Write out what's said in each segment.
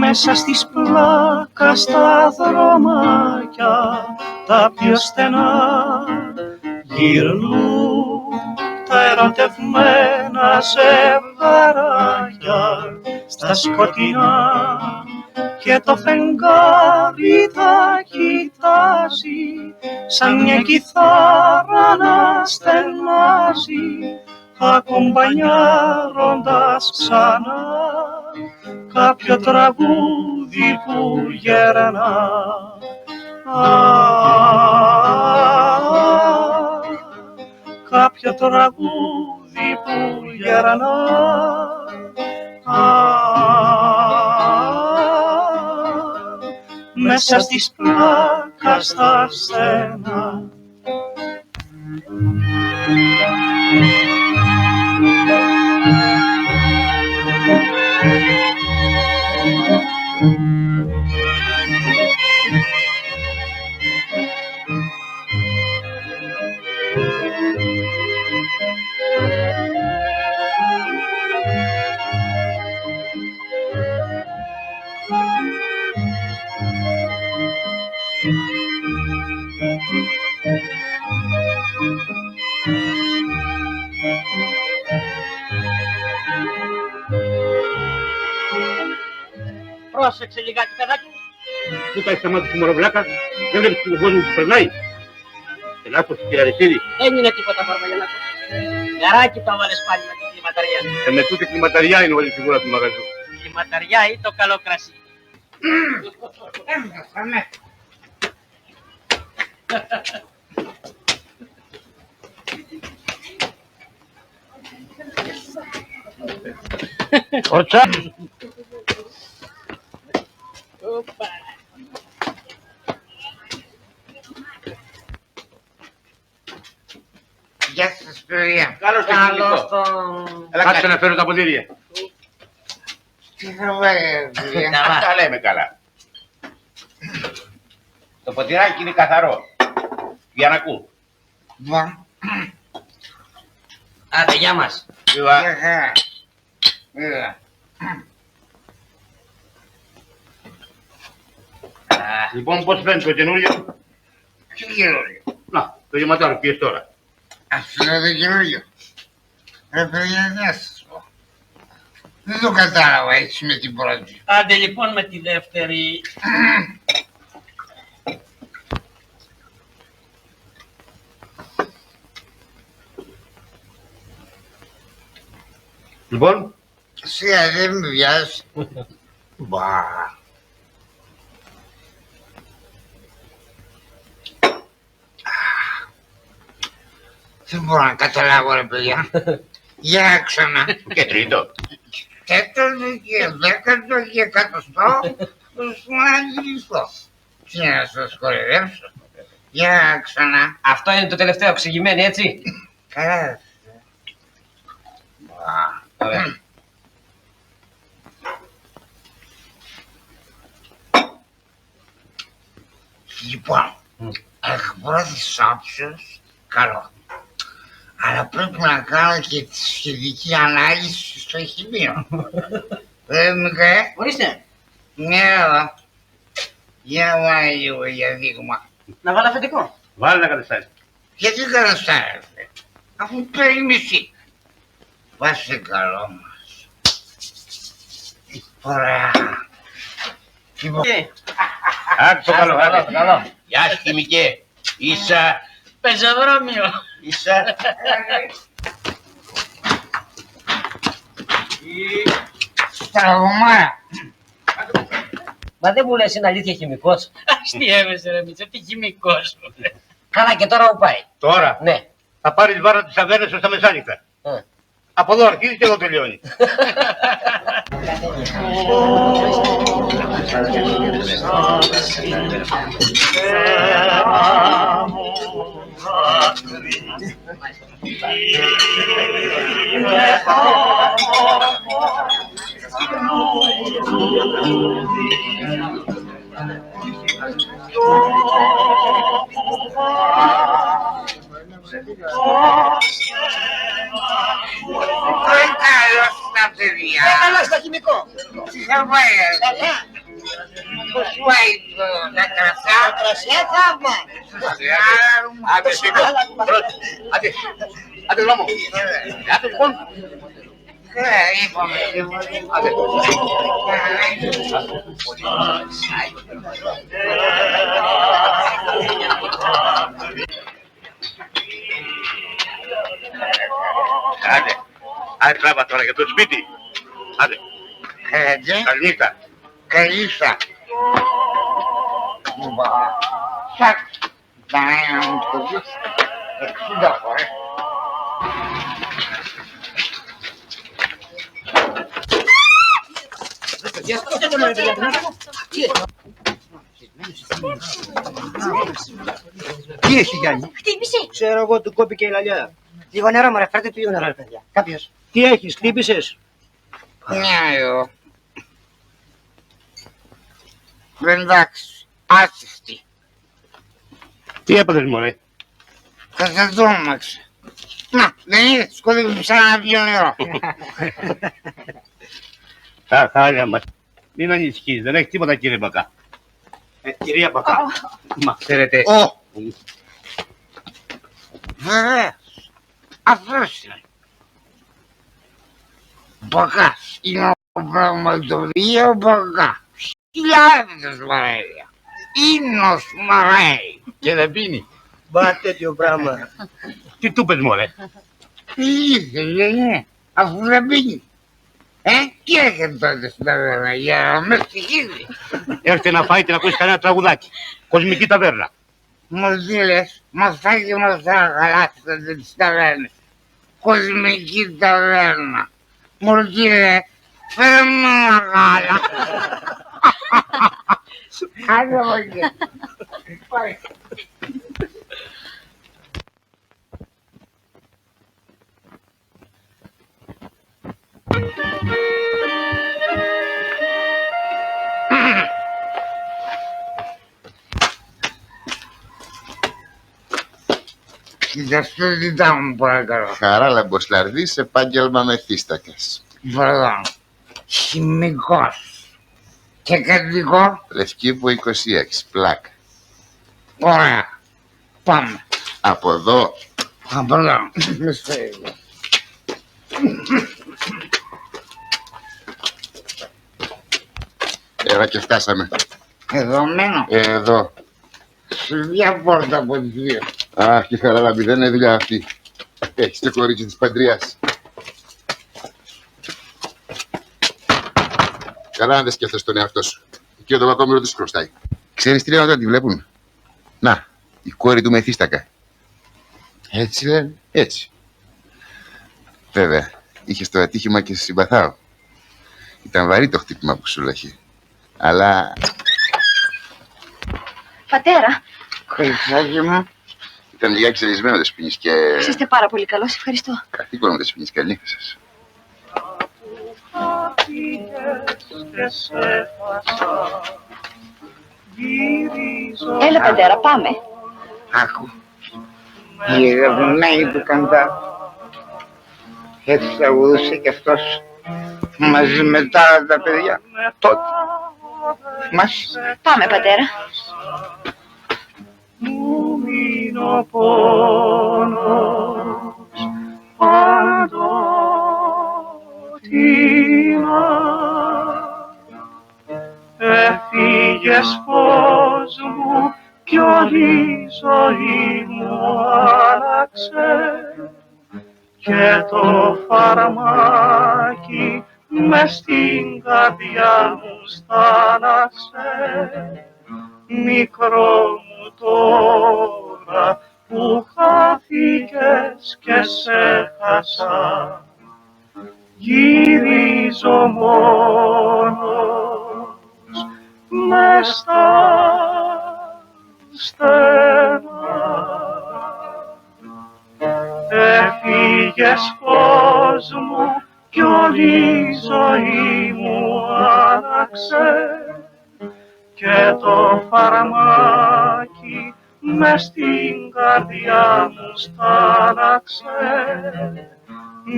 μέσα στις πλάκα στα δρομάκια τα πιο στενά γυρνούν τα ερωτευμένα ζευγαράκια στα σκοτεινά και το φεγγάρι τα κοιτάζει σαν μια κιθάρα να στενάζει ακομπανιάροντας ξανά κάποιο τραγούδι που γερνά. Κάποιο τραγούδι που γερνά. Μέσα στις πλάκας στα στενά. Πρόσεξε λιγάκι, παιδάκι. Πού τα έχεις σταμάτηση, μωροβλάκα, δεν βλέπεις τον κόσμο που περνάει. Λάθος, κύριε Αριστίδη. Δεν είναι τίποτα, Παρβαγιανάκο. Νεράκι το έβαλες πάλι με την κλιματαριά. Με τούτη κλιματαριά είναι όλη η φιγούρα του μαγαζιού. Κλιματαριά ή το καλό κρασί. Ορτσά. Γεια σας, παιδιά. Καλώς τον... Κάτσε να φέρω τα ποτήρια. Τι θα βάλει, παιδιά. Τα λέμε καλά. Το ποτηράκι είναι καθαρό. Γιαννακού. Μα. Άντε, γεια μας. Βίβα. Βέβαια. Λοιπόν, πώς φαίνεται το καινούριο. Τι καινούριο. Να, το γεματάρο πιες τώρα. Αυτό είναι το καινούριο. Ρε παιδιά, να σας πω. Δεν το κατάλαβα έτσι με την πρώτη. Άντε λοιπόν με τη δεύτερη. Λοιπόν. Σιγά δεν με βιάζει. Μπα. Δεν μπορώ να καταλάβω, ρε παιδιά. Για ξανά. Και τρίτο. Τέταρτο και δέκατο και εκατοστό. Πώς να αντιληφθώ. Τι να σας κορυδέψω. Για ξανά. Αυτό είναι το τελευταίο εξηγημένο, έτσι. Καλά. Ωραία. Λοιπόν, εκ πρώτης όψεως, καλό. Αλλά πρέπει να κάνω και τη σχετική ανάλυση στο χημείο. Μικρέ. Ορίστε. Ναι, εδώ. Για βάλε λίγο για δείγμα. Να βάλω αφεντικό. Βάλε να καταστάσεις. Γιατί καταστάρευε, αφού παίρνει μισή. Βάσε καλό μας. Ωραία. Λοιπόν, Άκου το καλό, άκου. Καλό. Γεια σου, χημικέ. Ίσα. Πεζοδρόμιο. Ίσα. στραγωμάρα. Μα δεν μου λες είναι αλήθεια χημικός. Αστιεύεσαι ρε Μίτσο, τι χημικός. Καλά και τώρα που πάει. Τώρα Ναι. θα πάρεις βάρα της ταβέρνας στα μεσάνυχτα. Από εδώ αρχίζει και εδώ τελειώνει. Καλώς τα παιδιά. Καλά στο χημικό. Τι θα πάει, Πώς πάει τα κρασιά? Τα κρασιά θαύμα. Άντε, Σπύρο. Άντε, άντε, δρόμο. Άντε, λοιπόν. Είπαμε. Άντε. Άντε. Άντε, τράβα τώρα για το σπίτι. Άντε. Καληνύχτα. Καλήσα. Σακ. Τα ένα μου το πεις 60 φορές. Τι έχει κάνει? Χτύπησε. Ξέρω εγώ, του κόπηκε η λαλιά. Λίγο νερό, μωρέ, φέρτε πιο νερό, ρε παιδιά. Κάποιος. Τι έχεις, χτύπησες? Ναι, εγώ. Εντάξει, άσυστη. Τι έπαθες, μωρέ? Κατατόμαξε. Να, δεν είδες, σκοτεινή σαν να πιω νερό. Τα χάλια μας. Μην ανησυχείς, δεν έχει τίποτα, κύριε Μπακά. Κυρία Μπακά. Μα ξέρετε. Βεβαίως, αυτός είναι. Μπακάς, είναι ο πραγματοβία ο Μπακάς. Χιλιάδες βαρέλια. Ίνος μαράει. Και δεν πίνει. Μπα τέτοιο πράγμα. Τι του πες, μωρέ? Δεν είναι, αφού δεν πίνει. Τι έκανε τότε στην ταβέρνα για να με στοιχίζει. Έρθε να φάει και να ακούσει κανένα τραγουδάκι. Κοσμική ταβέρνα. Μου τι λες, μας φάει και μας θα χαλάσετε τις ταβέρνες. Κοσμική ταβέρνα. Μου τι λες, φέρε μου ένα γάλα. Άντε από εκεί. Πάει. Κοιταστούτητά μου παρακαλώ. Χαράλαμπος επάγγελμα μεθύστακας. Πardon. Χημικός. Και κρατικό. Λευκήπο 26, πλάκα. Ωραία. Πάμε. Από εδώ, Pardon. Μισθέγω. έλα και φτάσαμε. Εδώ μένω. Εδώ. Σου ποια πόρτα από τις δύο. Αχ, και Χαράλαμπη, δεν είναι δουλειά αυτή. Έχεις το κορίτσι της Παντρίας. Καλά να δεν σκέφτεσαι τον εαυτό σου. Και το Βακόμηρο τους χρωστάει. Ξέρεις τι λένε όταν τη βλέπουν? Να, η κόρη του Μεθύστακα. Έτσι λένε, έτσι. Βέβαια, είχες το ατύχημα και σε συμπαθάω. Ήταν βαρύ το χτύπημα που σου λέγε. Αλλά Πατέρα, Χρυσάκι μου. ήταν λιγάκι ξελισμένο δεν σπίνεις και... είστε πάρα πολύ καλός, ευχαριστώ. Καθήκον μου δεν σπίνεις. Καλή νύχτα σας. και σε χάσα. Γυρίζω Έλα, πατέρα, πάμε. Άκου. Η αγαπημένη του καντά. Έτσι τραγουδούσε κι αυτός. Μαζί με τα άλλα τα παιδιά. Τότε. Μας. Πάμε, πατέρα. μου μείνει ο πόνος παντοτινά. Έφυγες φως μου κι όλη η ζωή μου άλλαξε και το φαρμάκι μες στην καρδιά μου στάλαξε. Μικρό μου τώρα που χάθηκες και σε χάσα, γυρίζω μόνος μες στα στενά. Έφυγες φως μου κι όλη η ζωή μου άλλαξε και το φαρμάκι μες στην καρδιά μου στάλαξε.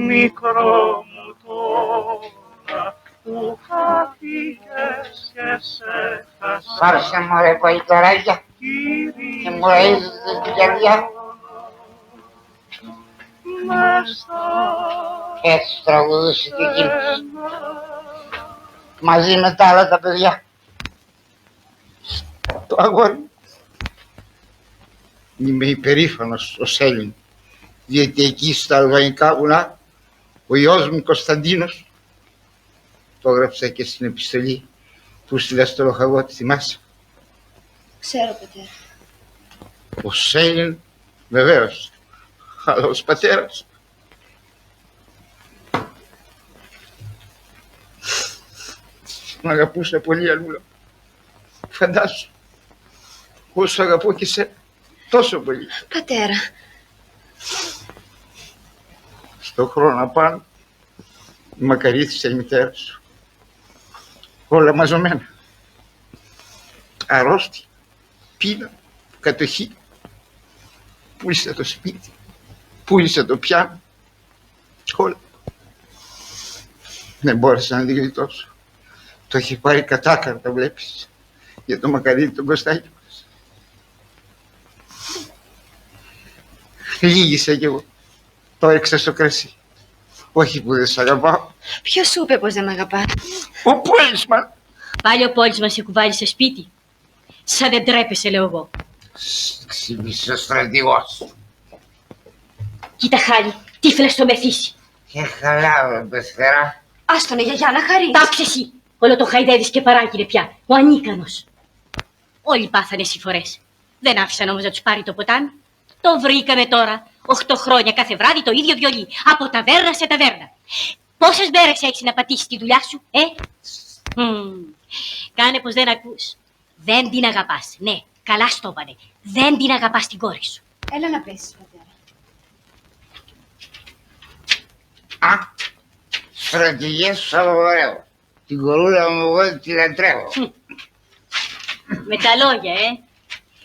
Μικρό μου τώρα που χάθηκες και σε χάσα. Πάρσε μωρέ παλικαράκια και μου ραίζετε την καρδιά. Μες στα Έτσι τραγουδούσε και εκείνος, στενά. μαζί με τα άλλα τα παιδιά. Το αγόρι. Είμαι υπερήφανος ως Έλλην, διότι εκεί στα αλβανικά βουνά ο γιος μου Κωνσταντίνος, το έγραψα και στην επιστολή που στείλα στο Λοχαγότη, θυμάσαι. Ξέρω, πατέρα. Ως Έλλην βεβαίως, αλλά ως πατέρας. Μ' αγαπούσα πολύ, Αλούλα. Φαντάσου, όσο αγαπώ και σε τόσο πολύ. Πατέρα, Στο χρόνο απάνω μακαρίστησε η μητέρα σου. Όλα μαζωμένα. Αρρώστια, πείνα, κατοχή. Πούλησε το σπίτι, πούλησε το πιάνο. Όλα. Δεν μπόρεσα να τη γλιτώσω. Το έχει πάρει κατάκαρτα, βλέπεις, για το μακαρίδι τον Κωστάκη μας. Λύγησα κι εγώ. Το έξα στο κρασί. Όχι που δεν σ' αγαπάω. ποιος σου είπε πως δεν μ' αγαπά? Ο Πόλισμαν. Πάλι ο πόλης μας σε κουβάλει σε σπίτι. Σαν δεν τρέπεσαι, λέω εγώ. Ξύπνησε ο στρατηγός. Κοίτα χάλι, τύφλα στο μεθύσι. Και χαλάω, πεθερά. Άστονε, γιαγιά, να χαρείς. Τάψε εσύ. Όλο το χαϊδεύεις και παράγγειλε πια. Ο ανίκανος. Όλοι πάθανε συμφορές. Δεν άφησαν όμως να τους πάρει το ποτάμι. Το βρήκανε τώρα. 8 χρόνια κάθε βράδυ το ίδιο βιολί. Από ταβέρνα σε ταβέρνα. Πόσες μέρες έχεις να πατήσεις τη δουλειά σου, Κάνε πως δεν ακούς. Δεν την αγαπάς. Ναι, καλά στο είπανε. Δεν την αγαπάς την κόρη σου. Έλα να πέσεις, πατέρα. Α, στρατηγές σου απαγορεύω. Την κορούλα μου εγώ τη λατρεύω. Με τα λόγια,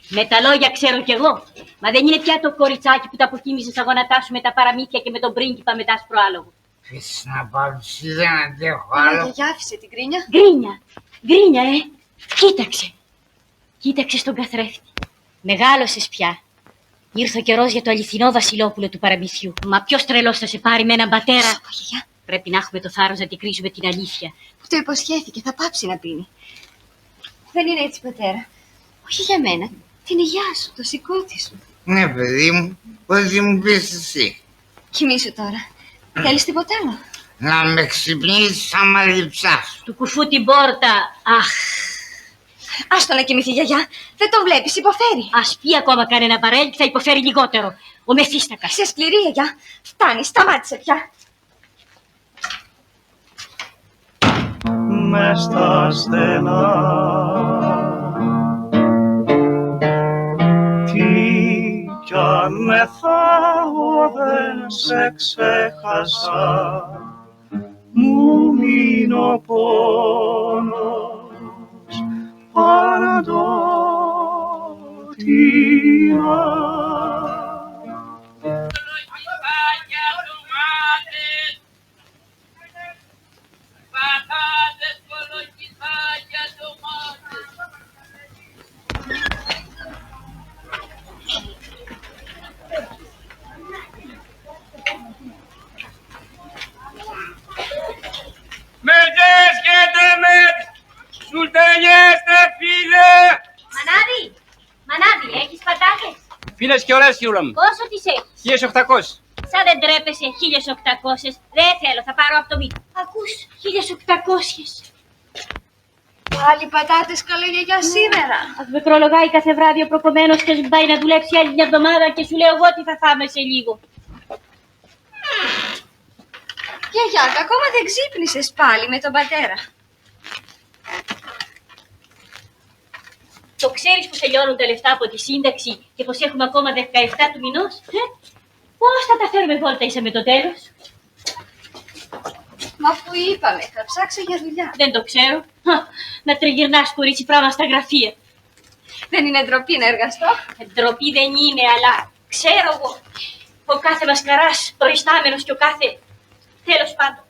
Με τα λόγια ξέρω κι εγώ. Μα δεν είναι πια το κοριτσάκι που τα αποκοίμησε στα γόνατά σου με τα παραμύθια και με τον πρίγκιπα με τα άσπρο άλογο. Πες να πάω, εσύ δεν αντέχω Έλα, άλλο. γιαγιά, άφησε την κρίνια. Γκρίνια, Κοίταξε. Κοίταξε στον καθρέφτη. Μεγάλωσες πια. Ήρθε ο καιρός για το αληθινό βασιλόπουλο του παραμυθιού. Μα ποιος τρελός θα σε πάρει με έναν πατέρα. Γιαγιά, Πρέπει να έχουμε το θάρρος να την κρίσουμε την αλήθεια. που το υποσχέθηκε, θα πάψει να πίνει. Δεν είναι έτσι, πατέρα. Όχι για μένα. Την υγειά σου, το σηκώτη σου. Ναι, παιδί μου, ό,τι μου πεις εσύ. Κοιμήσου τώρα. Θέλεις τίποτα άλλο? Να με ξυπνήσεις άμα διψάσου. Του κουφού την πόρτα. Αχ, Άστο να κοιμηθεί, γιαγιά. Δεν τον βλέπεις, υποφέρει. ας πει ακόμα κανένα παρέλ και θα υποφέρει λιγότερο. Ο Μεφίστακας. Είσαι σκληρή, γιαγιά. Φτάνει, σταμάτησε πια. Μες στα στενά. Τι κι αν μεθάω δεν σε ξέχασα. Μου μείνει ο πόνος παντοτινά. Mergeți, chetemet! Sultănește, file! Μανάδι, έχεις πατάτες. Φίλες και ωραίες, Γιούλα μου. Πόσο τις έχεις? 1800. Σαν δεν τρέπεσαι, 1800. Δεν θέλω, θα πάρω από το μήκο. Ακούς, 1800. Πάλι πατάτες, καλό γιαγιά, σήμερα. Ας μικρολογάει κάθε βράδυ ο προκομμένος και σου πάει να δουλέψει άλλη μια εβδομάδα και σου λέω εγώ τι θα φάμε σε λίγο. Γιαγιά, ακόμα δεν ξύπνησες πάλι με τον πατέρα. Το ξέρεις που τελειώνουν τα λεφτά από τη σύνταξη και πως έχουμε ακόμα 17 του μηνός. Πώς θα τα φέρουμε βόλτα ίσα με το τέλος. Μα που είπαμε, θα ψάξω για δουλειά. Δεν το ξέρω. Να τριγυρνάς κορίτσι πράγμα στα γραφεία. Δεν είναι ντροπή να εργαστώ. Ντροπή δεν είναι, αλλά ξέρω εγώ. Ο κάθε μασκαράς προϊστάμενος και ο κάθε... Τέλος πάντων.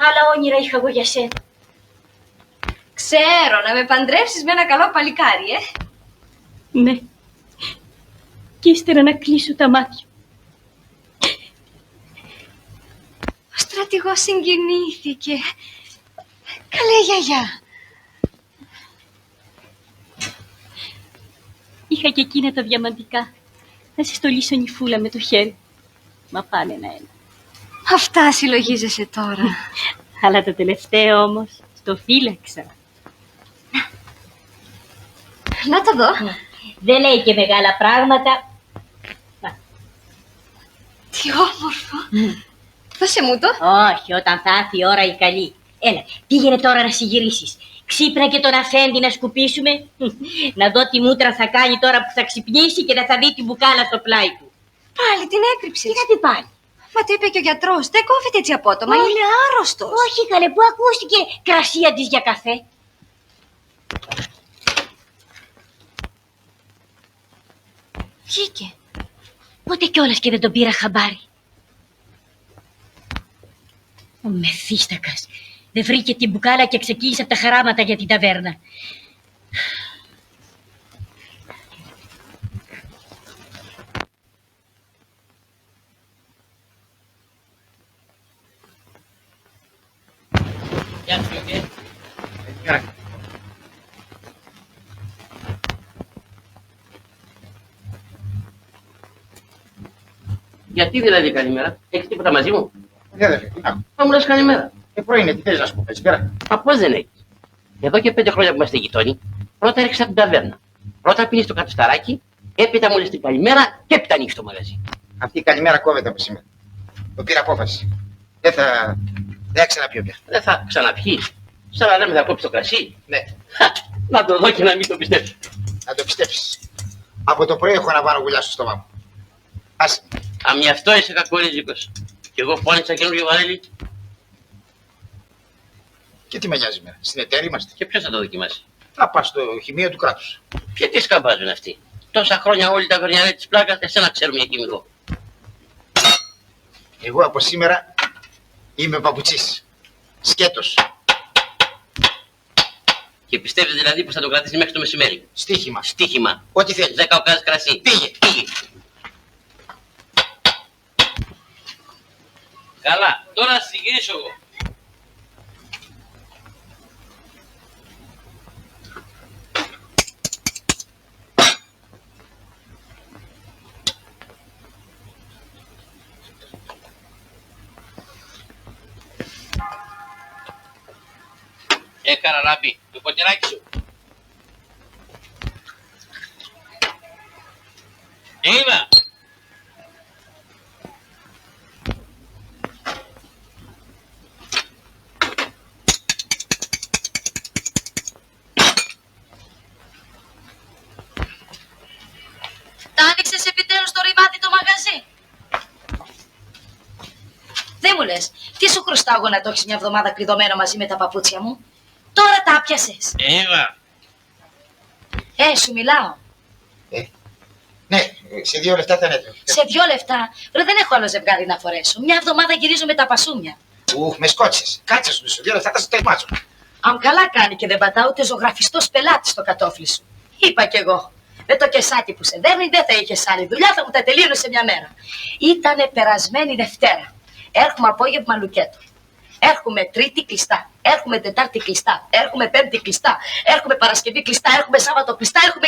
Άλλα όνειρα είχα εγώ για σένα. Ξέρω, να με παντρεύσεις με ένα καλό παλικάρι, Ναι. Και ύστερα να κλείσω τα μάτια. Ο στρατηγός συγκινήθηκε. Καλέ γιαγιά. Είχα και εκείνα τα διαμαντικά. Να σε στολίσω νυφούλα με το χέρι. Μα πάνε ένα-ένα. Αυτά συλλογίζεσαι τώρα. Αλλά το τελευταίο όμως το φύλαξα. Να το δω. Δεν λέει και μεγάλα πράγματα. Τι όμορφο. Δώσε μου το. Όχι, όταν θα έρθει η ώρα η καλή. Έλα, πήγαινε τώρα να συγυρίσεις. Ξύπνα και τον αφέντη να σκουπίσουμε. Να δω τι μούτρα θα κάνει τώρα που θα ξυπνήσει και δεν θα δει την μπουκάλα στο πλάι του. Πάλι την έκρυψες. Τι θα πει πάλι. Μα το είπε και ο γιατρός. Δεν κόβεται έτσι απότομα. Είναι άρρωστος. Όχι καλέ, που ακούστηκε κρασί αντί για καφέ. Βγήκε. Πότε κιόλας και δεν τον πήρα χαμπάρι. Ο Μεφίστακας δεν βρήκε την μπουκάλα και ξεκίνησε από τα χαράματα για την ταβέρνα. Γιατί δηλαδή καλημέρα, έχεις τίποτα μαζί μου? Ναι, αδερφέ, τι να. Θα μου λες καλημέρα. Πρωί τι θες να σου πω, καλησπέρα. Μα πώς δεν έχεις? Εδώ και 5 χρόνια που είμαστε γειτόνι, πρώτα έρχεσαι από την ταβέρνα. Πρώτα πίνεις το κατουσταράκι, έπειτα μου λες την καλημέρα και έπειτα ανοίξεις το μαγαζί. Αυτή η καλημέρα κόβεται από σήμερα. Το πήρα απόφαση. Δεν θα ξαναπιω πια. Δεν θα ξαναπιείς. Σαν να λέμε θα κόψεις το κρασί. Ναι, Να το δω και να μην το πιστέψω. να το πιστέψεις. Από το πρωί έχω να βάλω γουλιά στο στόμα μου. Άσε. Αμι αυτό είσαι κακορίζικος. Κι εγώ που άνοιξα καινούργιο βαρέλι. Και τι με νοιάζει εμένα. Στην εταίρη είμαστε. Και ποιος θα το δοκιμάσει? Θα πας στο χημείο του κράτους. Και τι σκαμπάζουν αυτοί? Τόσα χρόνια όλοι τα κορνιάρια της πλάκας, εσένα ξέρουμε για χημικό. Εγώ από σήμερα είμαι παπουτσής. Σκέτος. Και πιστεύεις δηλαδή πως θα το κρατήσει μέχρι το μεσημέρι? Στοίχημα. Στοίχημα. Ό,τι θέλεις. 10 οκάζες κρασί. Πήγε. Καλά, τώρα θα συγκρίσω εγώ. Καραράμπη, το ποτηράκι σου. Είμαι. Τα άνοιξες επιτέλους το ρημάτι το μαγαζί. Δεν μου λες, τι σου χρωστάω να το έχεις μια εβδομάδα κλειδωμένο μαζί με τα παπούτσια μου? Τώρα τα πιάσες. Εύα. Σου μιλάω. Ναι, σε 2 λεπτά θα ανέτρεχε. Σε 2 λεπτά. Ρε, δεν έχω άλλο ζευγάρι να φορέσω. Μια εβδομάδα γυρίζω με τα πασούμια. Με σκότσες. Κάτσε σου, σε 2 λεπτά θα σε τερμάτσω. Αν καλά κάνει και δεν πατάω ούτε ζωγραφιστός πελάτη στο κατόφλι σου. Είπα κι εγώ. Με το κεσάκι που σε δέρνει δεν θα είχες άλλη δουλειά, θα μου τα τελείωνε σε μια μέρα. Ήτανε περασμένη Δευτέρα. Έρχομαι απόγευμα λουκέτο. Έρχομαι Τρίτη κλειστά. Έρχομαι Τετάρτη κλειστά. Έρχομαι Πέμπτη κλειστά. Έρχομαι Παρασκευή κλειστά. Έρχομαι Σάββατο κλειστά. Έρχομαι.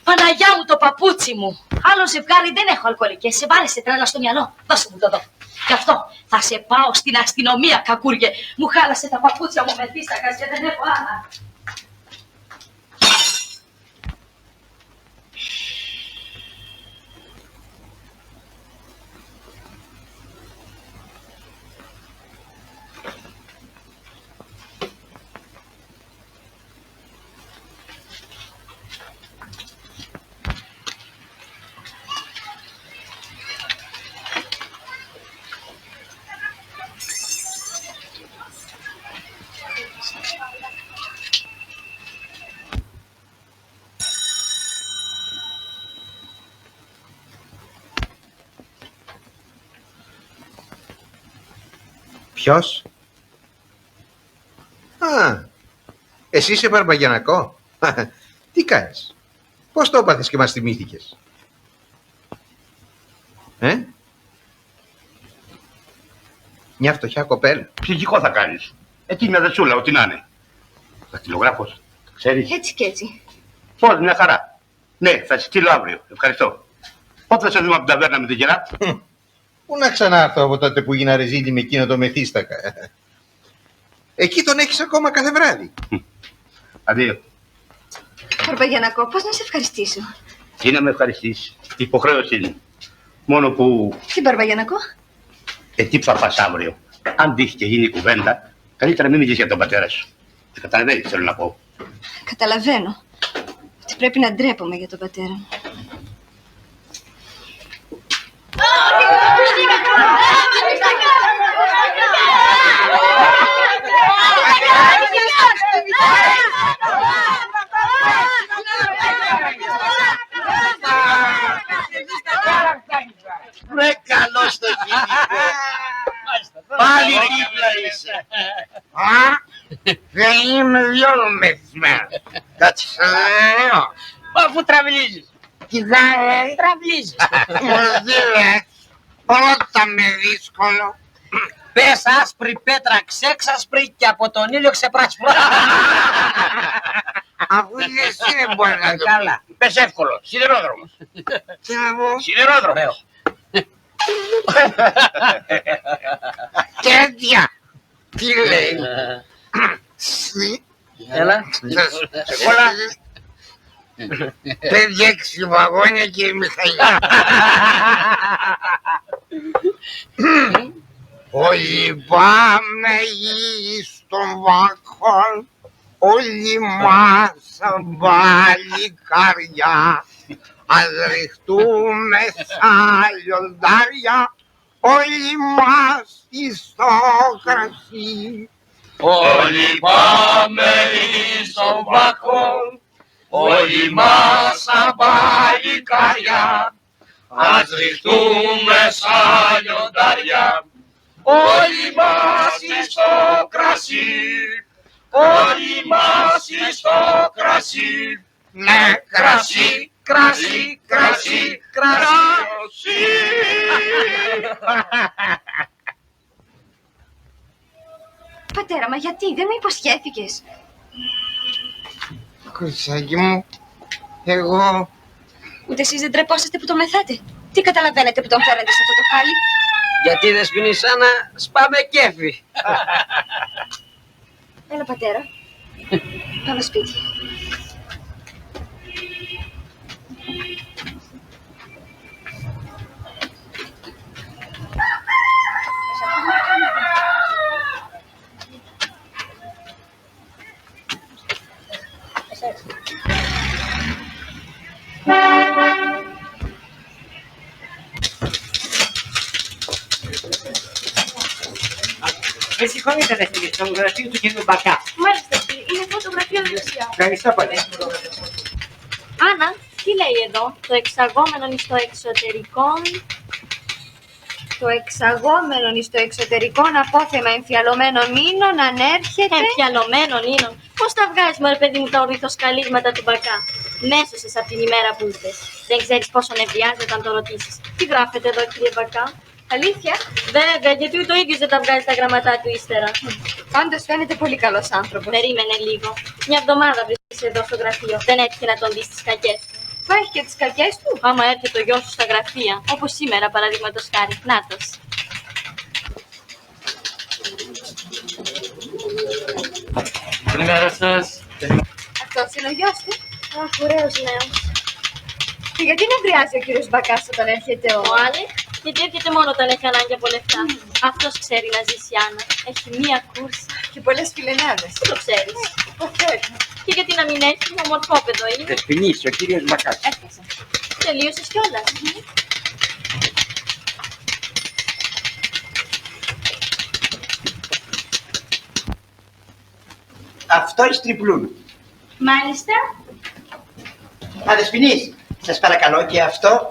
Παναγιά μου το παπούτσι μου. Άλλο ζευγάρι δεν έχω αλκοολικές. Σε βάλε σε τρέλα στο μυαλό. Δώσε μου το δω. Γι' αυτό θα σε πάω στην αστυνομία, κακούργε. Μου χάλασε τα παπούτσια μου με φύστακα και δεν έχω άλλα. Ποιος? Εσύ είσαι Μπαρμπαγιανακό. Τι κάνεις? Πώς το έπαθες και μας θυμήθηκες? Μια φτωχιά κοπέλα. Ψυχικό θα κάνεις. Εκεί μια δεσούλα, ό,τι να είναι. Δακτυλογράφος, ξέρεις. Έτσι και έτσι. Πώς, μια χαρά. Ναι, θα σε στείλω αύριο. Ευχαριστώ. Πότε θα σε δούμε από την ταβέρνα με την κερά? Πού να ξανάρθω από τότε που γίνα ρεζίλη με εκείνο το μεθύστακα. Εκεί τον έχεις ακόμα κάθε βράδυ. Αντίο. Μπαρμπαγιανακό, πώς να σε ευχαριστήσω? Τι να με ευχαριστήσεις. Υποχρέωση είναι. Μόνο που... Τι Μπαρμπαγιανακό? Τι θα πας αύριο? Αν τύχει και γίνει κουβέντα, καλύτερα μην μιλήσεις για τον πατέρα σου. Δεν καταλαβαίνεις, θέλω να πω. Καταλαβαίνω ότι πρέπει να ντρέπομαι για τον πατέρα μου. Ρε καλώς το κυνηγό. Πάλι δίπλα είσαι. Δεν είμαι διόλου μεθυσμένο. Κάτσε. Αφού τραβλίζεις. Τι κάνει? Τραβλίζεις. Μου δίνε πρώτα με δύσκολο. Πες άσπρη πέτρα ξέξασπρη και από τον ήλιο ξεπράσπρο. Αφού είναι εσύ δεν μπορεί να το Καλά. Πες εύκολο. Σιδηρόδρομος. Τι να πω? Σιδηρόδρομο. Τέτοια. Τι λέει? Έλα. Όλα. Παιδιά 6 βαγόνια και Μιχαήλ. Όλοι πάμε εις τον βάκον, όλοι μας παλικάρια, ας ριχτούμε σαν λιοντάρια, όλοι μας εις το κρασί. Όλοι πάμε εις τον βάκο, όλοι μας σαν παλικάρια, ας ριχτούμε σαν λιοντάρια, όλοι μας εις το κρασί, όλοι μας εις το κρασί. Ναι, Κρασί, κρασί, κρασί, κρασί. Πατέρα, μα γιατί δεν με υποσχέθηκες? Κοριτσάκι μου, εγώ... Ούτε εσείς δεν τρεπόσαστε που το μεθάτε? Τι καταλαβαίνετε που τον φέρετε σε αυτό το χάλι? Γιατί Δεσποινισάνα σπάμε κέφι. Έλα πατέρα. Πάμε σπίτι. Με συγχωρείτε Δεσποινή, στο γραφείο του κυρίου Μπακά. Μάλιστα, είναι φωτογραφία δεξιά. Ευχαριστώ πολύ. Άννα, τι λέει εδώ? Το εξαγόμενο εις το εξωτερικό. Το εξαγόμενο εις το εξωτερικό απόθεμα εμφιαλωμένων ίνων ανέρχεται. Εμφιαλωμένων ίνων. Πώς τα βγάζεις, μωρέ παιδί μου, τα ορνηθοσκαλίσματα του Μπακά? Μέσωσες από την ημέρα που ήρθες. Δεν ξέρεις πόσο νευριάζει όταν το ρωτήσεις. Τι γράφετε εδώ, κύριε Μπακά? Αλήθεια? Βέβαια, γιατί ούτε ο ίδιος δεν τα βγάζει τα γραμματά του ύστερα. Πάντως φαίνεται πολύ καλός άνθρωπος. Περίμενε λίγο. Μια εβδομάδα βρίσκεσαι εδώ στο γραφείο. Δεν έτυχε να τον δεις τις κακές του. Μα έχει και τις κακές του. Άμα έρθει το γιο σου στα γραφεία, όπως σήμερα παραδείγματος χάρη. Νάτος. Καλημέρα σας. Αυτός είναι ο γιος του. Αχ, ωραίος νέος. Και γιατί νευριάζει ο κύριος Μπακάς όταν έρχεται Ο Άλεκ, γιατί έρχεται μόνο όταν έχει ανάγκη από λεφτά. Αυτός ξέρει να ζήσει, Άννα. Έχει μία κούρσα. και πολλές φιλενάδες. Πού το ξέρεις? Υποθέτω. Και γιατί να μην έχει, ομορφόπεδο είναι. Δεσποινής, ο κύριος Μπακάς. Έφτασα. Τελείωσες κιόλας. Αυτό εις τριπλούν. Μάλιστα. Α, Δεσποινής, σας παρακαλώ και αυτό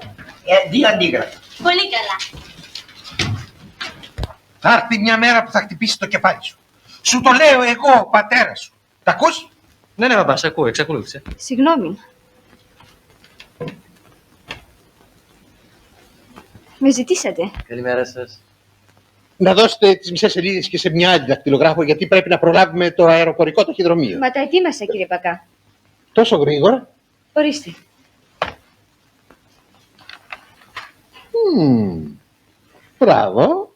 2 αντίγραφα. Πολύ καλά. Θα έρθει μια μέρα που θα χτυπήσει το κεφάλι σου. Σου το λέω εγώ, ο πατέρας σου. Τα ακούς? Ναι, μπαμπά, σε ακούω, εξακολούθησε. Συγγνώμη. Με ζητήσατε. Καλημέρα σας. Να δώσετε τις μισές σελίδες και σε μια άλλη δακτυλογράφο, γιατί πρέπει να προλάβουμε το αεροπορικό ταχυδρομείο. Μα τα ετοίμασα, κύριε Μπακά. Τόσο γρήγορα. Ορίστε. Μπράβο.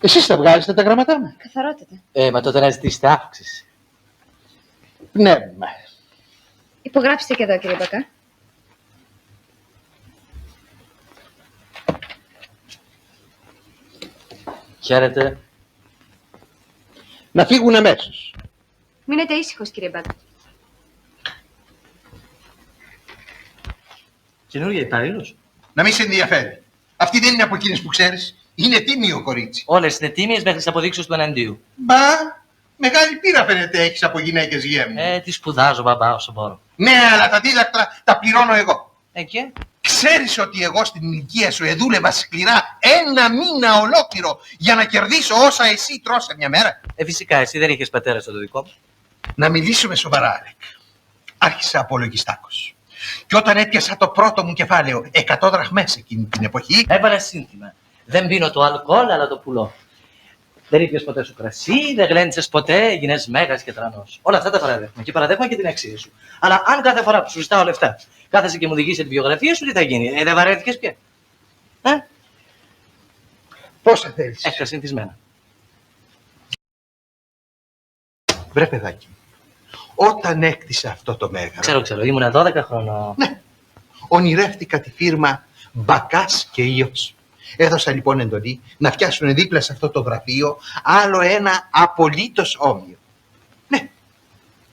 Εσείς θα βγάλετε τα γραμματά μου. Καθαρότατα. Μα τότε να ζητήσετε αύξηση. Πνεύμα. Υπογράψτε και εδώ, κύριε Μπακά. Χαίρετε. Να φύγουν αμέσως. Μείνετε ήσυχος, κύριε Μπακά. Καινούργια υπάλληλος. Να μην σε ενδιαφέρει. Αυτή δεν είναι από εκείνες που ξέρεις. Είναι τίμιο κορίτσι. Όλες είναι τίμιες μέχρι τις αποδείξεις του εναντίου. Μπα, μεγάλη πείρα φαίνεται έχεις από γυναίκες γέμου. Τι σπουδάζω, μπαμπά, όσο μπορώ. Ναι, αλλά τα δίδακτρα τα πληρώνω εγώ. Και. Ξέρεις ότι εγώ στην ηλικία σου εδούλευα σκληρά 1 μήνα ολόκληρο για να κερδίσω όσα εσύ τρως σε μια μέρα. Φυσικά, εσύ δεν είχες πατέρα στο δικό μου. Να μιλήσουμε σοβαρά, Αλεκ. Άρχισα από λογιστάκος. Και όταν έπιασα το πρώτο μου κεφάλαιο 100 δραχμές εκείνη την εποχή. Έβαλα σύνθημα. Δεν πίνω το αλκοόλ, αλλά το πουλώ. Δεν ήπιες ποτέ σου κρασί, δεν γλέντισες ποτέ, έγινες μέγας και τρανός. Όλα αυτά τα παραδέχομαι και παραδέχομαι και την αξία σου. Αλλά αν κάθε φορά που σου ζητάω λεφτά κάθεσαι και μου οδηγείς τη βιογραφία σου, τι θα γίνει, δεν βαρέθηκες πια. Πόσα θέλεις? Έχα συνηθισμένα. Βρε παιδάκι μου, όταν έκτισα αυτό το μέγαρο. Ξέρω, ήμουνα 12 χρονών. Ναι, ονειρεύτηκα τη φίρμα Μπακάς και Ιός. Έδωσα λοιπόν εντολή να φτιάσουν δίπλα σε αυτό το γραφείο άλλο ένα απολύτως όμοιο. Ναι,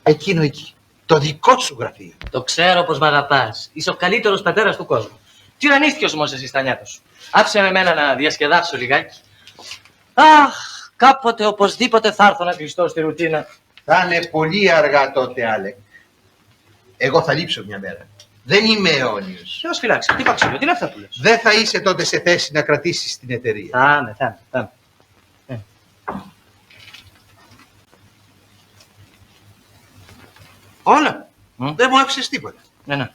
εκείνο εκεί, το δικό σου γραφείο. Το ξέρω πως μ' αγαπάς. Είσαι ο καλύτερος πατέρας του κόσμου. Τυραννίστηκες όμως εσύ στα νιάτα σου. Άφησε με εμένα να διασκεδάσω λιγάκι. Αχ, κάποτε οπωσδήποτε θα έρθω να κλειστώ στη ρουτίνα. Θα είναι πολύ αργά τότε, Άλεκ. Εγώ θα λείψω μια μέρα. Δεν είμαι αιώνιος. Ποιος φυλάξει, τι παξίλιο, τι είναι αυτά που λες. Δεν θα είσαι τότε σε θέση να κρατήσεις την εταιρεία. Θα είμαι. Όλα. Δεν μου άφησες τίποτα. Ναι.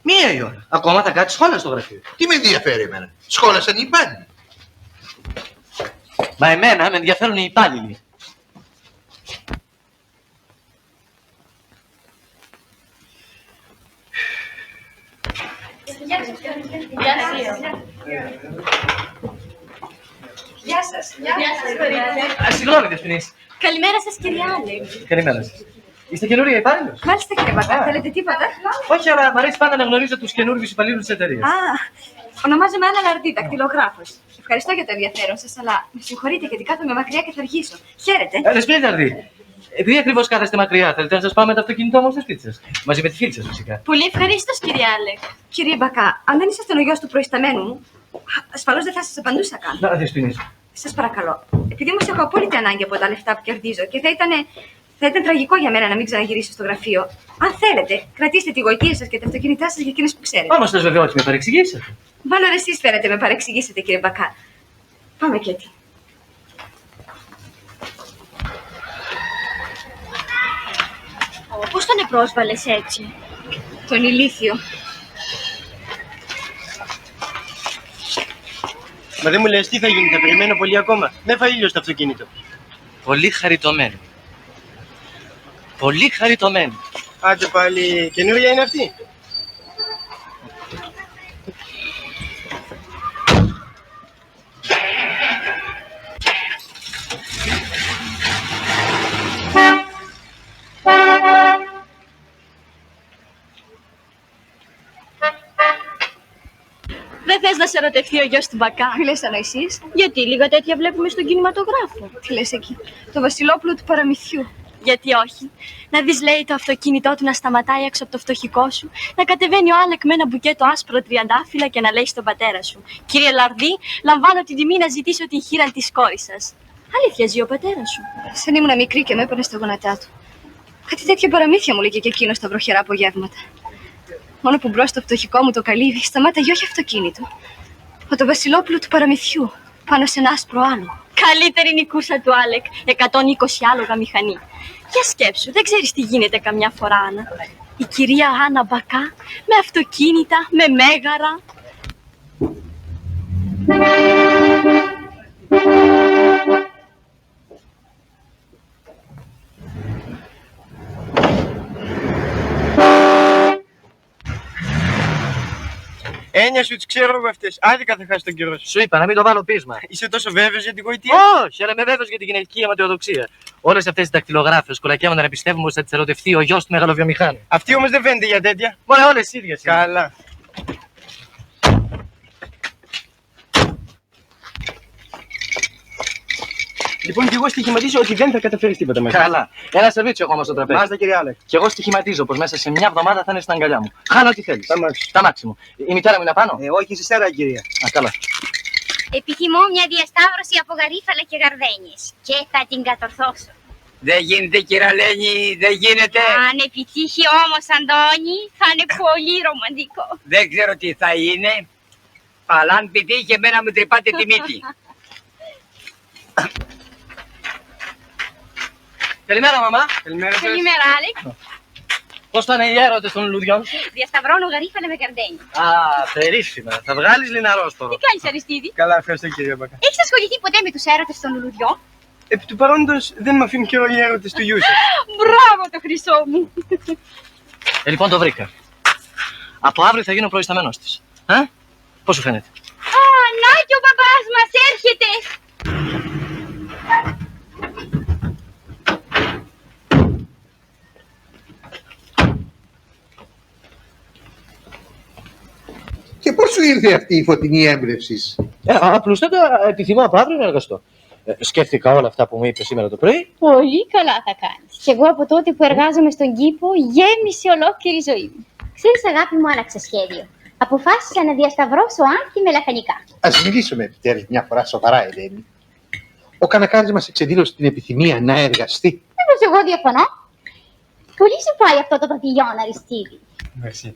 Μία η ώρα. Ακόμα θα κάτσεις σχόλια στο γραφείο. Τι με ενδιαφέρει εμένα. Σχόλασαν οι υπάλληλοι. Μα εμένα με ενδιαφέρουν οι υπάλληλοι. Γεια σας. Συγγνώμη, Δεσποινής. Καλημέρα σας, κυρία Άλεξ. Καλημέρα σας. Είστε καινούρια υπάλληλος? Μάλιστα, κύριε Μπακά. Θέλετε τίποτα? Όχι, αλλά μ' αρέσει πάντα να γνωρίζω τους καινούργιους υπαλλήλους της εταιρείας. Ονομάζομαι Άννα Λαρντή, δακτυλογράφος. Ευχαριστώ για το ενδιαφέρον σας, αλλά με συγχωρείτε γιατί κάθομαι μακριά και θα αργήσω. Χαίρετε. Δεσποινή Λαρντή, επειδή ακριβώς κάθεστε μακριά, θέλετε να σας πάμε το αυτοκίνητό μου στο σπίτι σας. Μαζί με τη φίλη σας, φυσικά. Πολύ ευχαρίστως, κυρία Άλεξ. Κύριε Μπακά, αν δεν ήσασταν ο γιος του προϊσταμένου μου, ασφαλώς δεν θα σας απαντούσα καν. Να, Δεσποινή. Σας παρακαλώ. Επειδή όμως έχω απόλυτη ανάγκη από τα λεφτά που κερδίζω και θα ήταν τραγικό για μένα να μην ξαναγυρίσω στο γραφείο. Αν θέλετε, κρατήστε τη γοητεία σας και τα αυτοκίνητά σας για εκείνες που ξέρετε. Όμως σας βεβαιώ ότι με παρεξηγήσατε. Μάλλον εσείς φαίνεται με παρεξηγήσετε, κύριε Μπακά. Πάμε και έτσι. Πώς τον επρόσβαλες έτσι? Τον ηλίθιο. Μα δεν μου λες τι θα γίνει, θα περιμένω πολύ ακόμα. Δεν θα ήλιο στο αυτοκίνητο. Πολύ χαριτωμένο. Πολύ χαριτωμένο. Άντε πάλι, καινούρια είναι αυτή. Δεν θες να σε ερωτευτεί ο γιος του Μπακά? Τι λες ανοησίες? Γιατί λίγα τέτοια βλέπουμε στον κινηματογράφο. Τι λες εκεί? Το βασιλόπουλο του παραμυθιού. Γιατί όχι. Να δεις, λέει, το αυτοκίνητό του να σταματάει έξω από το φτωχικό σου, να κατεβαίνει ο Άλεκ με ένα μπουκέτο άσπρο τριαντάφυλλα και να λέει στον πατέρα σου: Κύριε Λαρδί, λαμβάνω την τιμή να ζητήσω την χείρα της κόρης σας. Αλήθεια ζει ο πατέρας σου? Σαν ήμουν μικρή και με έπαιρνε στα γόνατά του. Κάτι τέτοια παραμύθια μου λέγε και εκείνο στα βροχερά απογεύματα. Μόνο που μπρος στο φτωχικό μου το καλύβι σταμάταγε όχι αυτοκίνητο. Από το Βασιλόπουλο του παραμυθιού, πάνω σε ένα άσπρο άλογο. Καλύτερη είναι η κούρσα του Άλεκ, 120 άλογα μηχανή. Για σκέψου, δεν ξέρεις τι γίνεται καμιά φορά, Άννα. Η κυρία Άννα Μπακά, με αυτοκίνητα, με μέγαρα. Έννοια σου, τις ξέρω εγώ αυτές. Άδικα θα χάσει τον καιρό σου. Σου είπα να μην το βάλω πείσμα. Είσαι τόσο βέβαιος για την γοητεία? Όχι, αλλά είμαι βέβαιος για την γυναικεία αιματιοδοξία. Όλες αυτές οι δακτυλογράφες κολακεύονται να πιστεύουμε ότι θα τις ερωτευτεί ο γιος του μεγαλοβιομηχάνου. Αυτή όμως δεν φαίνεται για τέτοια. Μωρέ, όλες ίδιες. Καλά. Λοιπόν, και εγώ στοιχηματίζω ότι δεν θα καταφέρεις τίποτα μέσα. Καλά. Ένα σερβίτσιο ακόμα στο τραπέζι. Μάλιστα, κύριε Άλεκ. Και εγώ στοιχηματίζω πως μέσα σε μια εβδομάδα θα είναι στην αγκαλιά μου. Χάνω ό,τι θέλεις. Τα μάξι μου. Η μητέρα μου είναι απάνω. Όχι, σε σέρα, κυρία. Α, καλά. Επιθυμώ μια διασταύρωση από γαρίφαλα και γαρδένιες και θα την κατορθώσω. Δεν γίνεται, κυραλένη, δεν γίνεται. Αν επιτύχει όμως, Αντώνη, θα είναι πολύ ρομαντικό. Δεν ξέρω τι θα είναι, αλλά αν πετύχει εμένα μου τρυπάτε τη μύτη. Καλημέρα, μαμά. Καλημέρα, Καλημέρα, Άλεκ. Πώς ήταν οι έρωτες των λουδιών σου? Διασταυρώνω γαρίφαλα με γαρδένια. Α, περίφημα. Θα βγάλεις λιναρόσπορο. Τι κάνεις, Αριστίδη? Καλά, ευχαριστώ, κυρία Μπακά. Έχεις ασχοληθεί ποτέ με τους έρωτες των λουλουδιών? Επί του παρόντος δεν με αφήνουν και όλοι οι έρωτες του γιού σας. Μπράβο το χρυσό μου. Λοιπόν, το βρήκα. Από αύριο θα γίνω προϊσταμένος της. Πώς σου φαίνεται? Α, να και ο παπάς μας έρχεται. Και πώς σου ήρθε αυτή η φωτεινή έμπνευση? Απλούστατα επιθυμώ από αύριο να εργαστώ. Σκέφτηκα όλα αυτά που μου είπε σήμερα το πρωί. Πολύ καλά θα κάνεις. Κι εγώ από τότε που εργάζομαι στον κήπο γέμισε ολόκληρη ζωή μου. Ξέρεις, αγάπη μου, άλλαξα σχέδιο. Αποφάσισα να διασταυρώσω Άνθη με λαχανικά. Ας μιλήσουμε επιτέλους μια φορά σοβαρά, Ελένη. Ο Κανακάρης μας εξεδήλωσε την επιθυμία να εργαστεί. Μήπως εγώ διαφωνώ. Πολύ σου πάει αυτό το παπιλιόν, Αριστίδη. Merci.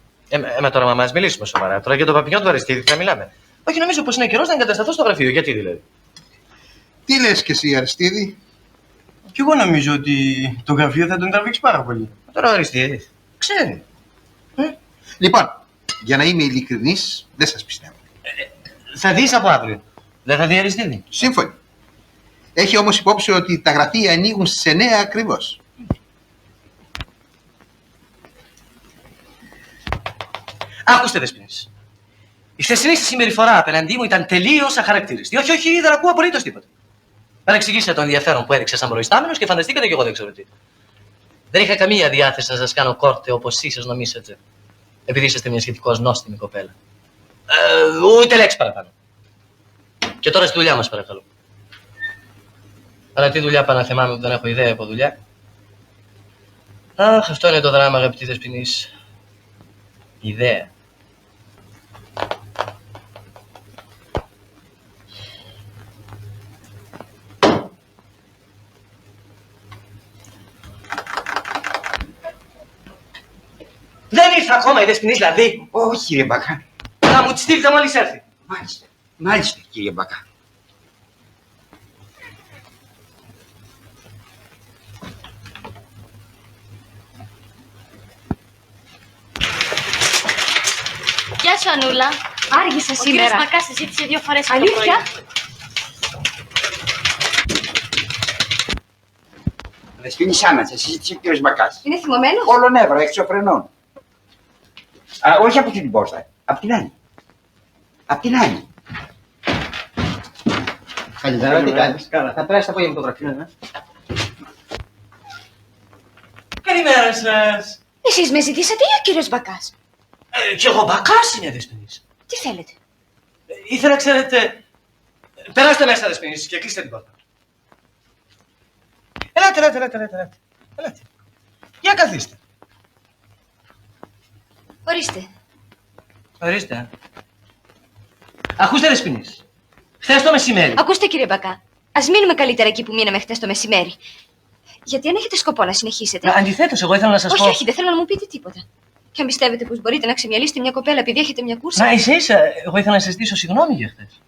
Μα τώρα, μαμά, ας μιλήσουμε σοβαρά. Τώρα για το παπινιόν του Αριστίδη θα μιλάμε. Όχι, νομίζω πως είναι καιρός να εγκατασταθώ στο γραφείο. Γιατί δηλαδή? Τι λες κι εσύ, Αριστίδη? Κι εγώ νομίζω ότι το γραφείο θα τον τραβήξει πάρα πολύ. Τώρα ο Αριστίδης ξέρει. Λοιπόν, για να είμαι ειλικρινής, δεν σας πιστεύω. Θα δεις από αύριο. Δεν θα δει Αριστίδη. Σύμφωνοι. Έχει όμως υπόψη ότι τα γραφεία ανοίγουν στις 9 ακριβώς. Άκουστε, Δεσποινής. Η χθεσινή σας συμπεριφορά απέναντί μου ήταν τελείως αχαρακτήριστη. Όχι, δεν ακούω απολύτως τίποτα. Παρεξηγήσατε το ενδιαφέρον που έδειξε σαν προϊστάμενος και φανταστήκατε κι εγώ δεν ξέρω τι. Δεν είχα καμία διάθεση να σας κάνω κόρτε όπως εσείς νομίσετε. Επειδή είσαστε μια σχετικώς νόστιμη κοπέλα. Ούτε λέξη παραπάνω. Και τώρα στη δουλειά μας, παρακαλώ. Αλλά τι δουλειά παναθεμάμαι που δεν έχω ιδέα από δουλειά. Αχ, αυτό είναι το δράμα, αγαπητή Δεσποινής. Ιδέα. Δεν ήρθε ακόμα η Δεσποινής, δηλαδή. Όχι, κύριε Μπακά. Να μου τη στείλετε μόλις έρθει. Μάλιστα. Μάλιστα, κύριε Μπακά. Γεια σου, Ανούλα. Άργησα Ο σήμερα. κύριος Μπακάς συζήτησε 2 φορές το Αλήθεια? πρωί. Δεσποινή Σάμαντσα, συζήτησε ο κύριος Μπακάς. Είναι θυμωμένος? Όλο νεύρο, εξωφρενών. Όχι από αυτή την πόρτα, από την άλλη. Απ' την άλλη. Καλημέρα, τι κάνεις? Καλά, θα περάσει το απόγευμα το γραφείο, Καλημέρα σας. Εσείς με ζητήσατε ή ο κύριος Μπακάς? Κι εγώ Μπακάς είμαι, Δεσποινής. Τι θέλετε? Ήθελα, ξέρετε... Περάστε μέσα, Δεσποινής, και κλείστε την πόρτα. Ελάτε. Για καθίστε. Ορίστε. Ακούστε, Δεσποινής. Χθες το μεσημέρι. Ακούστε, κύριε Μπακά. Ας μείνουμε καλύτερα εκεί που μείναμε χτες το μεσημέρι. Γιατί αν έχετε σκοπό να συνεχίσετε. Αντιθέτως, εγώ ήθελα να σας πω... Όχι, δεν θέλω να μου πείτε τίποτα. Και αν πιστεύετε πως μπορείτε να ξεμυαλίσετε μια κοπέλα επειδή έχετε μια κούρσα. Μα ίσα-ίσα, εγώ ήθελα να σας ζητήσω συγγνώμη για χθες.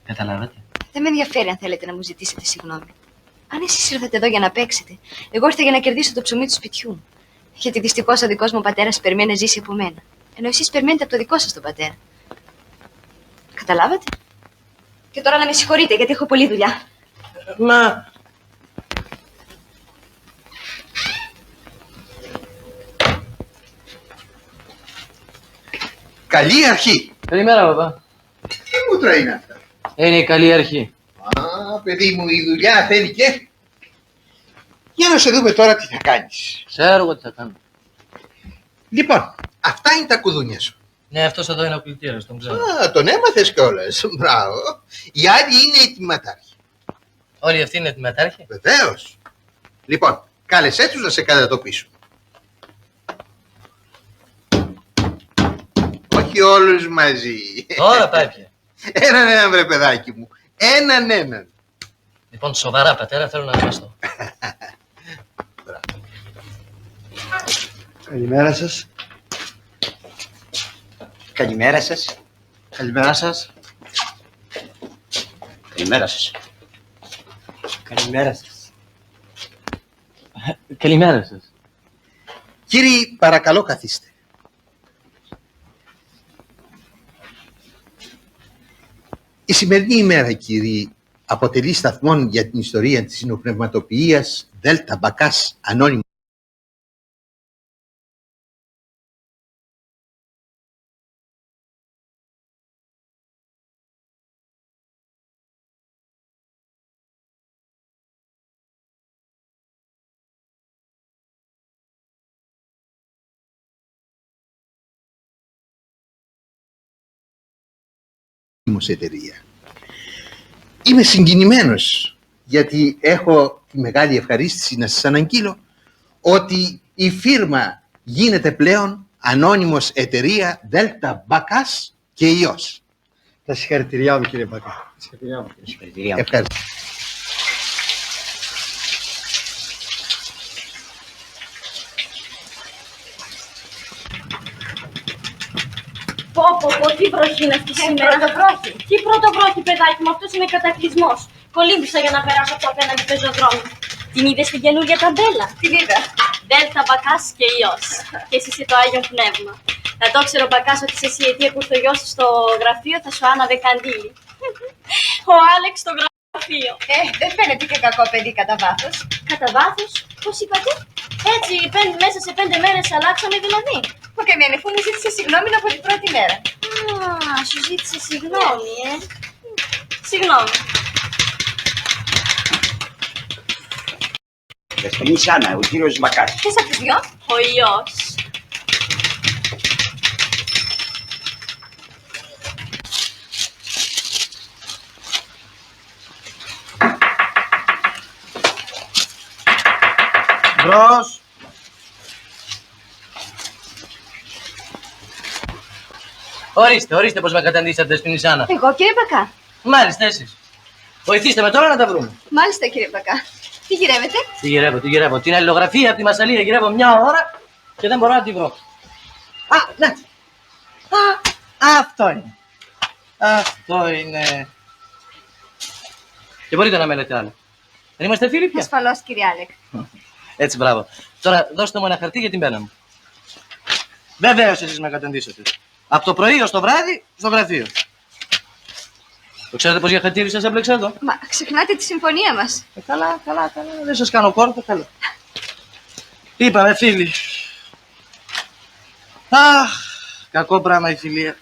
Καταλάβατε. Δεν με ενδιαφέρει αν θέλετε να μου ζητήσετε συγγνώμη. Αν εσείς ήρθατε εδώ για να παίξετε, εγώ ήρθα για να κερδίσω το ψωμί του σπιτιού μου. Γιατί δυστυχώς ο δικός μου πατέρας περιμένει να ζήσει από μένα. Ενώ εσείς περιμένετε από το δικό σας τον πατέρα. Καταλάβατε. Και τώρα να με συγχωρείτε γιατί έχω πολλή δουλειά. Μα... Καλή αρχή. Καλημέρα, παπά. Τι μούτρα είναι αυτά. Είναι η καλή αρχή. Α, παιδί μου, η δουλειά θέλει και... Για να σε δούμε τώρα τι θα κάνεις. Ξέρω εγώ τι θα κάνω. Λοιπόν, αυτά είναι τα κουδούνια σου. Ναι, αυτός εδώ είναι ο κλητήρας, τον ξέρω. Α, τον έμαθες κιόλας. Μπράβο. Οι άλλοι είναι οι τιμματάρχοι. Όλοι αυτοί είναι τιμματάρχοι. Βεβαίως. Λοιπόν, κάλεσέ τους να σε κατατοπίσουν. Όχι όλους μαζί. Τώρα πάει πια. Έναν βρε παιδάκι μου. Έναν. Λοιπόν, σοβαρά πατέρα, θέλω να ανεβαστώ. Καλημέρα σας. Καλημέρα σας. Καλημέρα σας. Καλημέρα σας. Καλημέρα σας. Καλημέρα σας. Κύριοι, παρακαλώ καθίστε. Η σημερινή ημέρα, κύριοι, αποτελεί σταθμόν για την ιστορία της συνοπνευματοποιίας Δέλτα Μπακάς Ανώνυμου. Εταιρεία. Είμαι συγκινημένος γιατί έχω τη μεγάλη ευχαρίστηση να σας αναγγείλω ότι η φίρμα γίνεται πλέον ανώνυμος εταιρεία Δέλτα Μπακάς και Υιός. Τα συγχαρητηριά μου κύριε Μπακά. Συγχαρητηριά μου. Ευχαριστώ. Πω, τι βροχή είναι αυτή σήμερα. Πρωτοβρόχη. Τι πρωτοβρόχη, παιδάκι μου, αυτός είναι κατακλυσμός. Κολύμπησα για να περάσω από το απέναντι πεζοδρόμιο. Την είδες την καινούργια ταμπέλα? Την είδα. Δέλτα Μπακάς και Υιός. Και εσύ είσαι το Άγιο Πνεύμα. Να το ξέρω, Μπακάς, ότι σε εσύ η αιτία που ήρθε ο γιος σου στο γραφείο θα σου άναβε καντήλι. Ο Άλεξ στο γραφείο. Δεν φαίνεται και κακό παιδί κατά βάθος. Κατά βάθος, πώς είπατε? Έτσι, μέσα σε 5 μέρες αλλάξαμε δηλαδή. Που και μια νεφού μου ζήτησε συγγνώμη από την πρώτη μέρα. Α, σου ζήτησε συγγνώμη, Συγγνώμη. Δεσποινής Άννα, ο κύριος Μπακάς. Ποιος από τους δυο? Ο Υιός. Μπρος. Ορίστε πως με καταντήσατε, Δεσποινής Άννα. Εγώ κύριε Μπακά. Μάλιστα, εσείς. Βοηθήστε με τώρα να τα βρούμε. Μάλιστα κύριε Μπακά. Τι γυρεύετε? Τι γυρεύω. Την αλληλογραφία από τη Μασσαλία γυρεύω μια ώρα και δεν μπορώ να τη βρω. Α, να. Αυτό είναι. Και μπορείτε να με λέτε άλλο. Δεν είμαστε φίλοι πια? Ασφαλώς κύριε Άλεκ. Έτσι, μπράβο. Τώρα δώστε μου ένα χαρτί για την πένα μου. Βεβαίως εσείς με καταντήσατε. Από το πρωί ως το βράδυ στο γραφείο. Το ξέρετε πως για χατήρι σας έμπλεξα εδώ? Μα ξεχνάτε τη συμφωνία μας. Καλά. Δεν σας κάνω κόρτο, καλά. Είπαμε φίλοι. Αχ, κακό πράγμα η φιλία.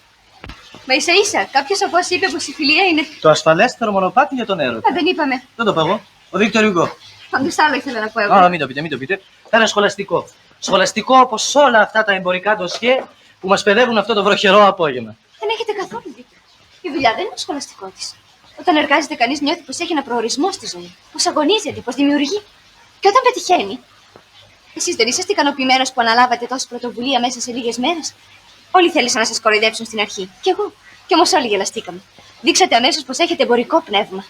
Μα ίσα, κάποιος από όσοι είπε πως η φιλία είναι... Το ασφαλέστερο μονοπάτι για τον έρωτα. Δεν είπαμε. Δεν το είπα εγώ. Ο Βίκτορ Ουγκό. Πάντως άλλο ήθελα να πω εγώ. Μην το πείτε. Θα είναι σχολαστικό. Σχολαστικό όπως όλα αυτά τα εμπορικά ντοσιέ που μας παιδεύουν αυτό το βροχερό απόγευμα. Δεν έχετε καθόλου δίκιο. Η δουλειά δεν είναι σχολαστικό της. Όταν εργάζεται κανείς νιώθει πως έχει ένα προορισμό στη ζωή. Πως αγωνίζεται, πως δημιουργεί. Και όταν πετυχαίνει. Εσείς δεν είσαστε ικανοποιημένος που αναλάβατε τόση πρωτοβουλία μέσα σε λίγες μέρες? Όλοι θέλησαν να σας κοροϊδέψουν στην αρχή. Κι εγώ. Κι όμως όλοι γελαστήκαμε. Δείξατε αμέσως πως έχετε εμπορικό πνεύμα.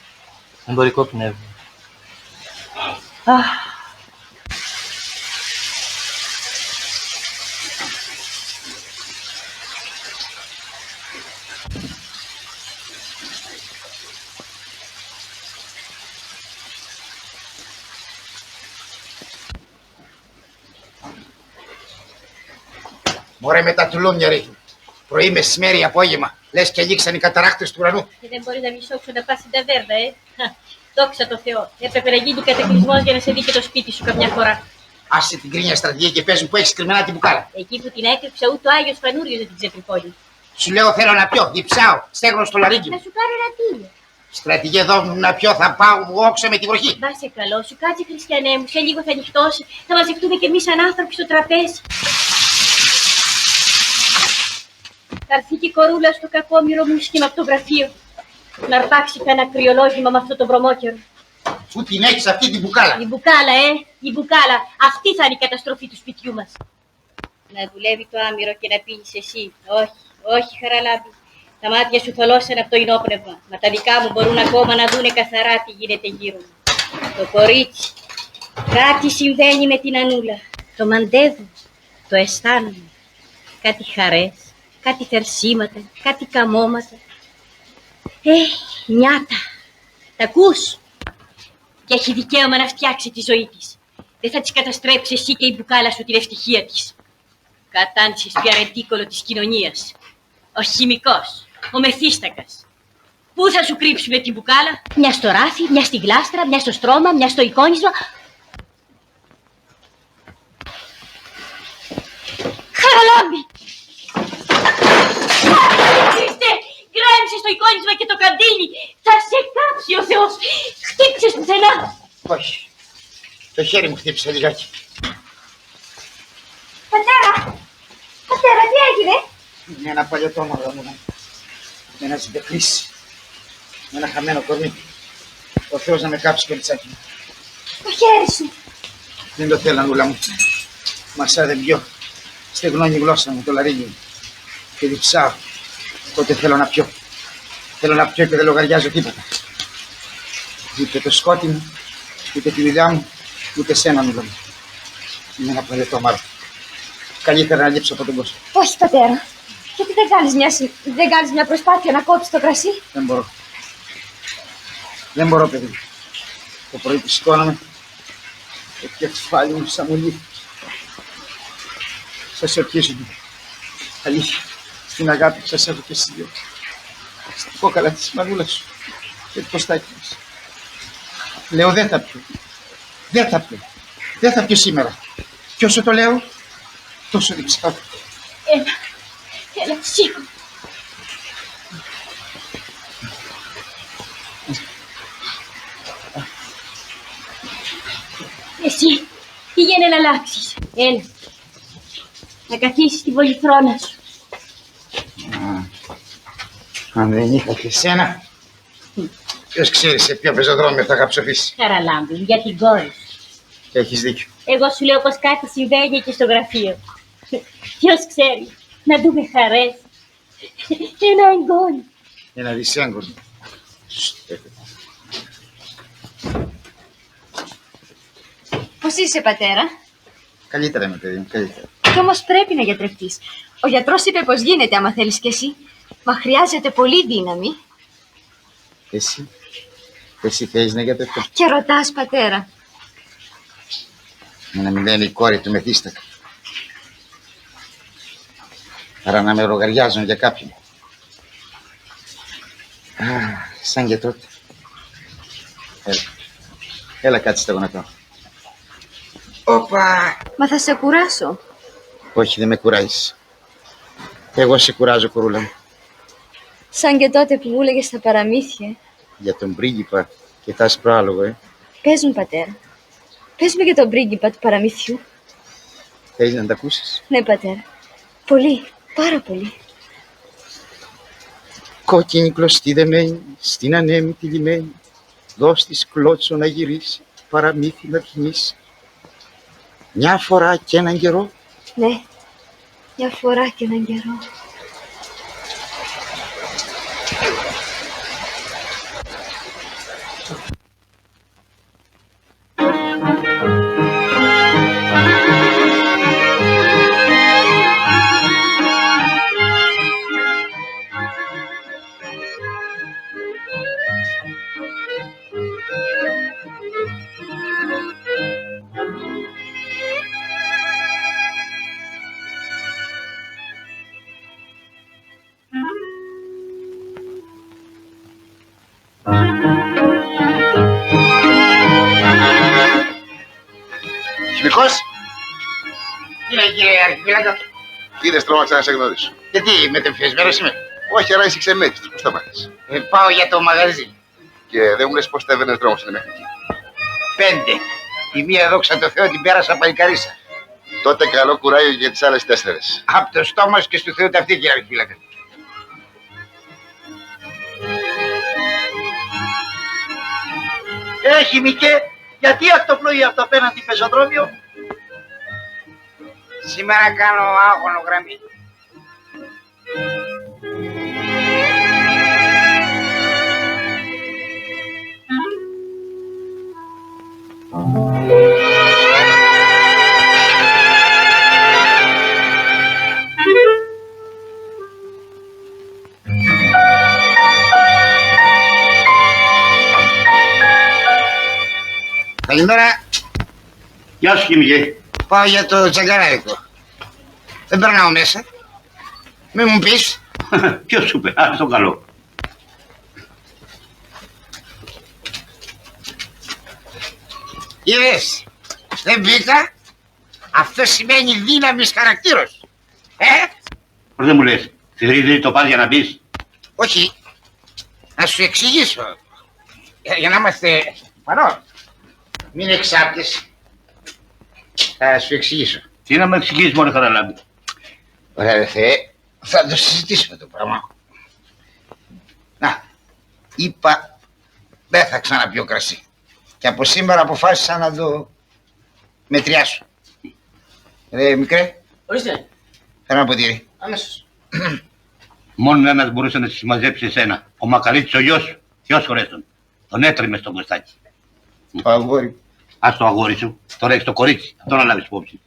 Εμπορικό πνεύμα. Μωρέ με τα τουλούμια ρίχνει. Πρωί, μεσημέρι, απόγευμα. Λες και λήξαν οι καταράκτες του ουρανού. Και δεν μπορεί να μισόξω να πας στην ταβέρνα, Δόξα τω Θεώ. Έπρεπε να γίνει κατακλυσμός για να σε δει και το σπίτι σου καμιά φορά. Άσε την κρίνια στρατηγία και πες μου που έχεις κρυμμένα την μπουκάλα. Εκεί που την έκρυψα, ούτε ο Άγιος Φανούριος δεν την ξετρυπώνει. Σου λέω θέλω να πιω, διψάω, στέγνω στο λαρίκι Να μου. σου πάρει ένα τίλιο. Στρατηγέ δώσ' μου να πιω, θα πάω όξω με τη βροχή. Μπα σε καλό σου, κάτσε χριστιανέ μου, σε λίγο θα νυχτώσει. Θα μαζευτούμε κι εμείς σαν άνθρωποι στο τραπέζι. Θα έρθει και η κορούλα στο κακόμοιρο μου σχήμα από το γραφείο. Να αρπάξει κανένα κρυολόγημα με αυτό το βρωμόκαιρο. Πού την έχεις αυτή την μπουκάλα. Η μπουκάλα, η μπουκάλα. Αυτή θα είναι η καταστροφή του σπιτιού μας. Να δουλεύει το άμυρο και να πίνεις εσύ. Όχι, όχι Χαραλάμπη. Τα μάτια σου θολώσαν από το ινόπνευμα. Μα τα δικά μου μπορούν ακόμα να δούνε καθαρά τι γίνεται γύρω μου. Το κορίτσι. Κάτι συμβαίνει με την Ανούλα. Το μαντεύω. Το αισθάνομαι. Κάτι χαρές, κάτι θερσίματα, κάτι καμώματα. Νιάτα. Τα ακούς? Και έχει δικαίωμα να φτιάξει τη ζωή της. Δεν θα της καταστρέψει εσύ και η μπουκάλα σου την ευτυχία της. Κατάντησες πια ρετίκολο της κοινωνίας. Ο χημικός, ο Μεθύστακας. Πού θα σου κρύψουμε την μπουκάλα? Μια στο ράφι, μια στη γλάστρα, μια στο στρώμα, μια στο εικόνισμα. Χαραλάμπη! Χριστέ! Γκρέμισε στο εικόνισμα και το καντήλι! Θα σε κάψει ο Θεός! Χτύπησες πουθενά! Όχι. Το χέρι μου χτύπησε λιγάκι. Πατέρα! Πατέρα, τι έγινε? Με ένα παλιωτό μαύρο μου. Με ένα ζυντεκλής. Με ένα χαμένο κορμί. Ο Θεός να με κάψει κοριτσάκι μου. Το χέρι σου. Δεν το θέλω, Ανούλα μου. Μασά δεν πιω. Στεγνώνει η γλώσσα μου, το λαρίγι μου. Και διψάω. Τότε θέλω να πιω. Θέλω να πιω και δεν λογαριάζω τίποτα. Ούτε το σκότι μου, ούτε τη δουλειά μου, ούτε σένα, Ανούλα μου. Είναι ένα παλιωτό μαύρο. Καλύτερα να λείψω από τον κόσμο. Όχι, πατέρα. Γιατί δεν κάνεις μια προσπάθεια να κόψεις το κρασί? Δεν μπορώ. Δεν μπορώ, παιδί μου. Το πρωί που σηκώναμε, το κεφάλι μου σαν μουλί. Σας ορκίζω. Αλήθεια, στην αγάπη που σας έχω και στις δύο. Στην κόκαλα της μανούλας σου και το ποστάκι μας. Λέω δεν θα πιω. Δεν θα πιω. Δεν θα πιω σήμερα. Και όσο το λέω, τόσο διψάω. Έλα, σήκω. Εσύ, πήγαινε να αλλάξεις. Έλα. Να καθίσεις στη βολιθρόνα σου. Αν δεν είχα και εσένα, ποιος ξέρει σε ποιο πεζοδρόμιο θα είχα ψοφήσει. Χαραλάμπη, για την κόρη σου. Έχεις δίκιο. Εγώ σου λέω πως κάτι συμβαίνει και στο γραφείο. Ποιος ξέρει, να δούμε χαρές. Ένα εγγόνι. Ένα δυσέγγωνο. Πώς είσαι, πατέρα? Καλύτερα είμαι, παιδί μου, καλύτερα. Κι όμως πρέπει να γιατρευτείς. Ο γιατρός είπε πως γίνεται άμα θέλεις κι εσύ. Μα χρειάζεται πολύ δύναμη. Εσύ θέλεις να γιατρευτώ. Και ρωτάς, πατέρα. Να μην λένε η κόρη του Μεθύστακα. Παρά να με λογαριάζουν για κάποιον. Σαν και τότε. Έλα κάτσε στο γονατό. Όπα! Μα θα σε κουράσω. Όχι, δεν με κουράζεις. Εγώ σε κουράζω, κορούλα μου. Σαν και τότε που μου έλεγες τα παραμύθια. Για τον πρίγκιπα και τα άσπρο. Πες μου, πατέρα. Πες μου για τον πρίγκιπα του παραμύθιου. Θέλεις να τα ακούσεις? Ναι, πατέρα. Πολύ, πάρα πολύ. Κόκκινη κλωστή δεμένη, στην ανέμη τη λιμένη. Δώσ' της κλώτσο να γυρίσει, παραμύθι να θυμίσει. Μια φορά και έναν καιρό. Ναι, μια φορά και έναν καιρό. δυστυχώς. Ναι, κύριε Αρχιφύλακα. Είδες, τρόμαξα να σε γνωρίσω. Γιατί, μετεμφιεσμένος είμαι. Όχι, αλλά είσαι ξεμέτης, πώς τα μάθεις. Πάω για το μαγαζί. Και δεν μου λες πώς τα έβαινες δρόμος είναι μέχρι εκεί. 5. Η μία, δόξα τω Θεώ, την πέρασα παλικαρίσα. Τότε καλό κουράγιο για τις άλλες 4. Απ' το στόμα σου και στο Θεό ταυτή, κύριε Αρχιφύλακα. Έχει Μικέ, γιατί αυτοπλοεί αυτό απέναντι πεζοδρόμιο. Σήμερα κάνω άγωνο γραμμή. Καλημέρα. Γεια σου, Κιμιγέ. Πάω για το τσαγκαράδικο. Δεν περνάω μέσα. Μη μου πεις. Ποιος σου είπε, στο καλό. Είδες, δεν μπήκα. Αυτό σημαίνει δύναμης χαρακτήρος. Πώς δεν μου λες, δεν το πας για να μπεις. Όχι. Να σου εξηγήσω. Για να είμαστε παρόν. Μην εξάπτεις. Θα σου εξηγήσω. Τι να με εξηγήσεις μόνο Χαραλάμπη. Ωραία δε Θεέ, θα το συζητήσουμε το πράγμα. Να, είπα δεν θα ξαναπιω κρασί. Και από σήμερα αποφάσισα να το μετριάσω. Μικρέ. Ορίστε. Θέλω ένα ποτήρι. Αμέσως. Μόνο ένας μπορούσε να συμμαζέψει εσένα. Ο Μακαρίτης ο γιος σου. Ποιος χωρές τον. Τον έτρεμε στον Κωστάκη. Το αγόρι. Ας το αγόρι σου. Τώρα έχεις το κορίτσι. Αυτό να λάβεις υπόψη.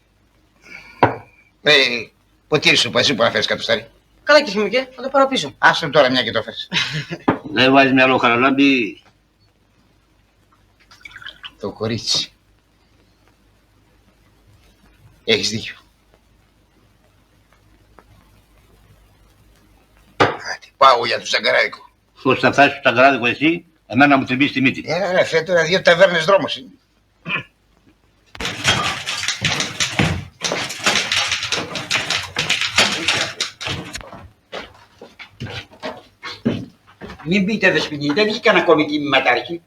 Ποτήρι σου, εσύ που αναφέρεις κατοστάρι. Καλά και Μικέ, θα το πάρω πίσω. Άστον τώρα μια και το έφερες. Δεν βάζεις μυαλό Χαραλάμπη. Το κορίτσι. Έχεις δίκιο. Πάω για το τσαγκαράδικο. Πώς θα φτάσεις στο τσαγκαράδικο εσύ, εμένα μου τριμπείς τη μύτη. Ρε, φέτο 2 ταβέρνες δρόμος είναι. Μην πείτε δεσποινή, δεν βγήκαν ακόμη τιμηματάρχη.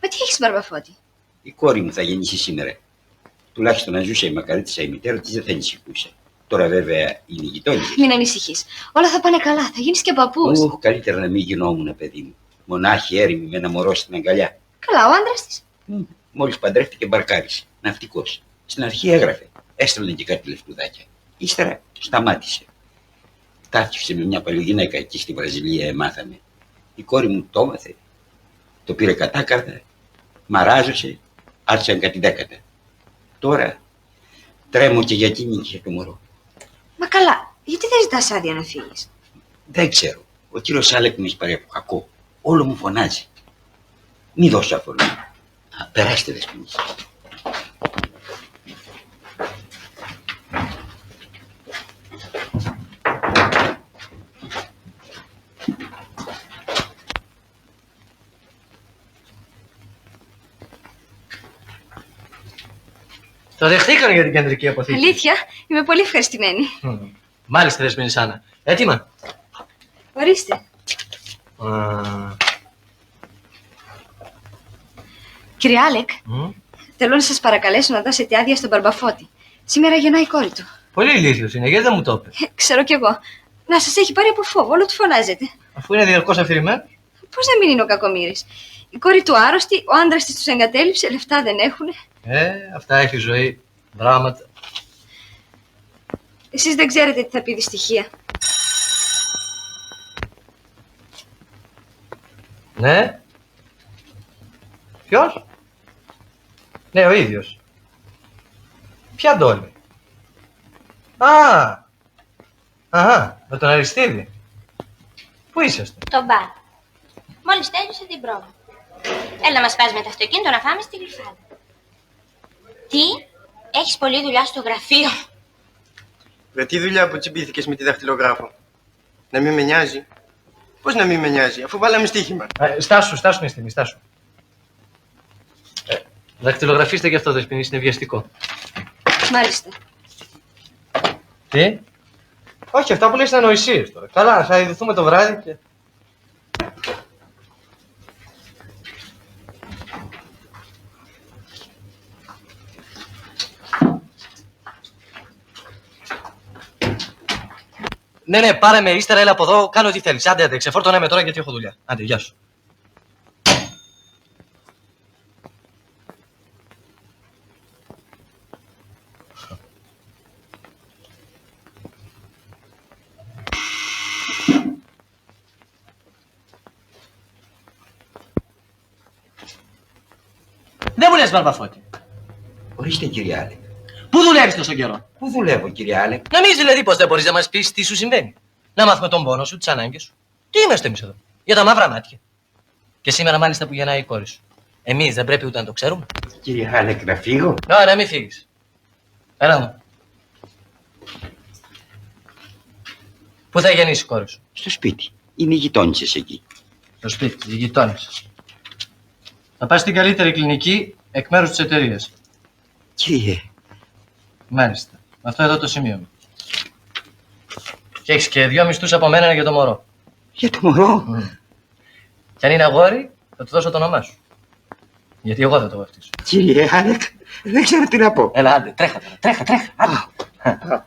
Μα τι έχεις, Μπαρμπαφώτη? Η κόρη μου θα γεννήσει σήμερα. Τουλάχιστον να ζούσε η Μακαρίτησα η μητέρα της δεν θα ανησυχούσε. Τώρα βέβαια είναι η γειτόνια. Μην ανησυχείς. Όλα θα πάνε καλά. Θα γίνεις και παππούς. Καλύτερα να μην γινόμουν, παιδί μου. Μονάχη έρημη με ένα μωρό στην αγκαλιά. Καλά, ο άντρας της. Μόλις παντρεύτηκε μπαρκάρισε. Ναυτικός. Στην αρχή έγραφε. Έστελνε και κάτι λεφτουδάκια. Ύστερα σταμάτησε. Τάφτισε με μια παλιογυναίκα εκεί στη Βραζιλία, μάθαμε. Η κόρη μου το έμαθε. Το πήρε κατάκαρδα. Μαράζωσε. Άρχισαν κάτι 10. Τώρα τρέμω και για εκείνη και για το μωρό. Μα καλά, γιατί δεν ζητάς άδεια να φύγεις? Δεν ξέρω. Ο κύριος Άλεκ με έχει πάρει από κακό. Όλο μου φωνάζει. Μη δώσω αφορμή. Περάστε δεσποινή. Το δεχτήκανε για την κεντρική αποθήκη. Αλήθεια, είμαι πολύ ευχαριστημένη. Μάλιστα, δεσποινή Άννα. Έτοιμα. Ορίστε. Κύριε Άλεκ, θέλω να σας παρακαλέσω να δώσετε άδεια στον Μπαρμπαφώτη. Σήμερα γεννάει η κόρη του. Πολύ ηλίθιος είναι, γιατί δεν μου το είπε. Ξέρω κι εγώ. Να σας έχει πάρει από φόβο, όλο του φωνάζετε. Αφού είναι διαρκώς αφηρημένο. Πώς να μην είναι ο κακομοίρης? Η κόρη του άρρωστη, ο άντρας της τους εγκατέλειψε, λεφτά δεν έχουνε. Αυτά έχει η ζωή. Δράματα. Εσείς δεν ξέρετε τι θα πει δυστυχία. Ναι. Ποιος? Ναι, ο ίδιος. Ποια Ντόλη? Με τον Αριστίδη. Πού είσαστε? Το μπαρ. Μόλις τέλειωσε την πρόβα. Έλα να μας πας με το αυτοκίνητο να φάμε στη Γλυφάδα. Τι? Έχεις πολλή δουλειά στο γραφείο. Βρε τι δουλειά που τσιμπήθηκες με τη δαχτυλογράφο. Να μην με νοιάζει. Πώς να μην με νοιάζει, αφού βάλαμε στοίχημα. Στάσου μια στιγμή, στάσου. Δακτυλογραφήστε και αυτό, Δεσποινής, είναι βιαστικό. Μάλιστα. Τι? Όχι, αυτά που λες είναι ανοησίες τώρα. Καλά, θα ειδηθούμε το βράδυ και... Ναι, πάρε με ύστερα, έλα από εδώ, κάνω ό,τι θέλεις. Άντε, ξεφόρτωνε με τώρα γιατί έχω δουλειά. Άντε, γεια σου. Δεν μου λες, Βαρβαφώτη. Ορίστε, κύριε Άλεκ. Πού δουλεύεις τόσο καιρό? Πού δουλεύω, κύριε Άλεκ? Νομίζεις δηλαδή πως δεν μπορείς να μας πεις τι σου συμβαίνει? Να μάθουμε τον πόνο σου, τις ανάγκες σου. Τι είμαστε εμείς εδώ? Για τα μαύρα μάτια. Και σήμερα μάλιστα που γεννάει η κόρη σου. Εμείς δεν πρέπει ούτε να το ξέρουμε? Κύριε Άλεκ, να φύγω? Να μην φύγεις. Έλα μου. Πού θα γεννήσει η κόρη σου? Στο σπίτι. Είναι οι γειτόνισσες εκεί. Στο σπίτι, οι γειτόνισσες. Θα πας στην καλύτερη κλινική εκ μέρους της εταιρείας. Κύριε. Μάλιστα. Αυτό εδώ το σημείο μου. Και έχεις και 2 μισθούς από μένα για το μωρό. Για το μωρό? Και αν είναι αγόρι, θα του δώσω το όνομά σου. Γιατί εγώ θα το βαφτίσω. Κύριε Άλεκ, δεν ξέρω τι να πω. Έλα, άντε, τρέχα τώρα. Τρέχα. Άντε.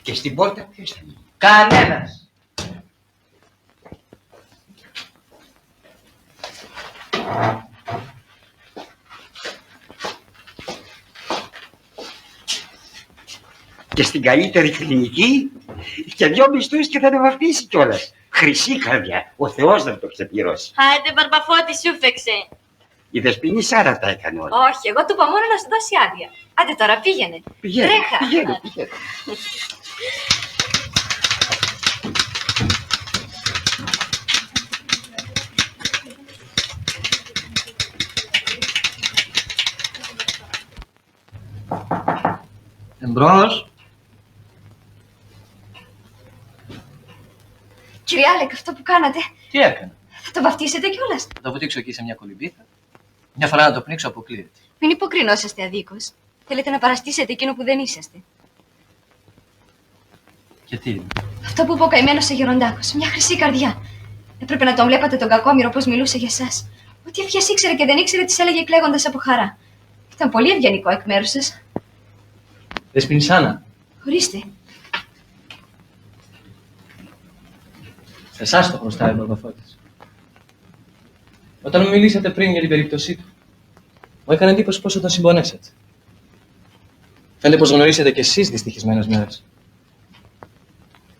Και στην πόρτα ποιος θα είναι? Κανένας. Και στην καλύτερη κλινική και 2 μισθούς και θα το βαφτίσει κιόλας. Χρυσή καρδιά. Ο Θεός να το ξεπληρώσει. Άντε, Μπαρμπαφώτη, σου φέξε. Η Δεσποινή Σάρα τα έκανε όλα. Όχι, εγώ του είπα μόνο να σου δώσει άδεια. Άντε τώρα, πήγαινε. Τρέχα. Πηγαίνω. Εμπρός. Κύριε Άλεκ, αυτό που κάνατε, Τι έκανα? θα το βαφτίσετε κιόλας. Θα το βουτήξω εκεί σε μια κολυμπήθα. Μια φορά να το πνίξω, αποκλείεται. Μην υποκρινόσαστε αδίκως. Θέλετε να παραστήσετε εκείνο που δεν είσαστε. Γιατί? Αυτό που είπε ο καημένος ο Γεροντάκος. Μια χρυσή καρδιά. Έπρεπε να τον βλέπατε τον κακόμοιρο πώς μιλούσε για εσάς. Ό,τι ευχές ήξερε και δεν ήξερε τις έλεγε κλαίγοντας από χαρά. Ήταν πολύ ευγενικό εκ μέρους σας. Δεσποινισάνα. Ορίστε. Σε εσάς το χρωστάει ο Μπαρμπαφώτης. Όταν μου μιλήσατε πριν για την περίπτωσή του, μου έκανε εντύπωση πόσο τον συμπονέσατε. Φαίνεται πως γνωρίσετε κι εσείς δυστυχισμένες μέρες.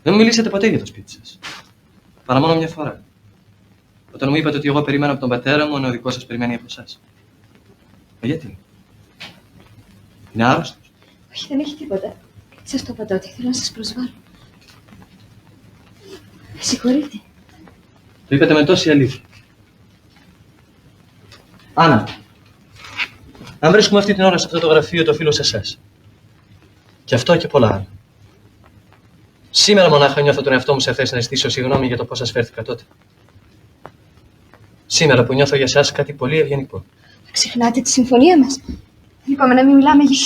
Δεν μου μιλήσατε ποτέ για το σπίτι σας. Παρά μόνο μια φορά. Όταν μου είπατε ότι εγώ περιμένω από τον πατέρα μου, ενώ ο δικός σας περιμένει από εσάς. Γιατί? Είναι άρρωστος? Όχι, δεν έχει τίποτα. Σας το είπα τότε. Θέλω να σας προσβάλλω. Με συγχωρείτε. Το είπατε με τόση αλήθεια. Άννα, αν βρίσκουμε αυτή την ώρα σε αυτό το γραφείο, το οφείλω σε εσάς. Και αυτό και πολλά άλλα. Σήμερα μονάχα νιώθω τον εαυτό μου σε θέση να ζητήσω συγγνώμη για το πώς σας φέρθηκα τότε. Σήμερα που νιώθω για εσάς κάτι πολύ ευγενικό. Θα ξεχνάτε τη συμφωνία μας. Δεν είπαμε να μην μιλάμε για...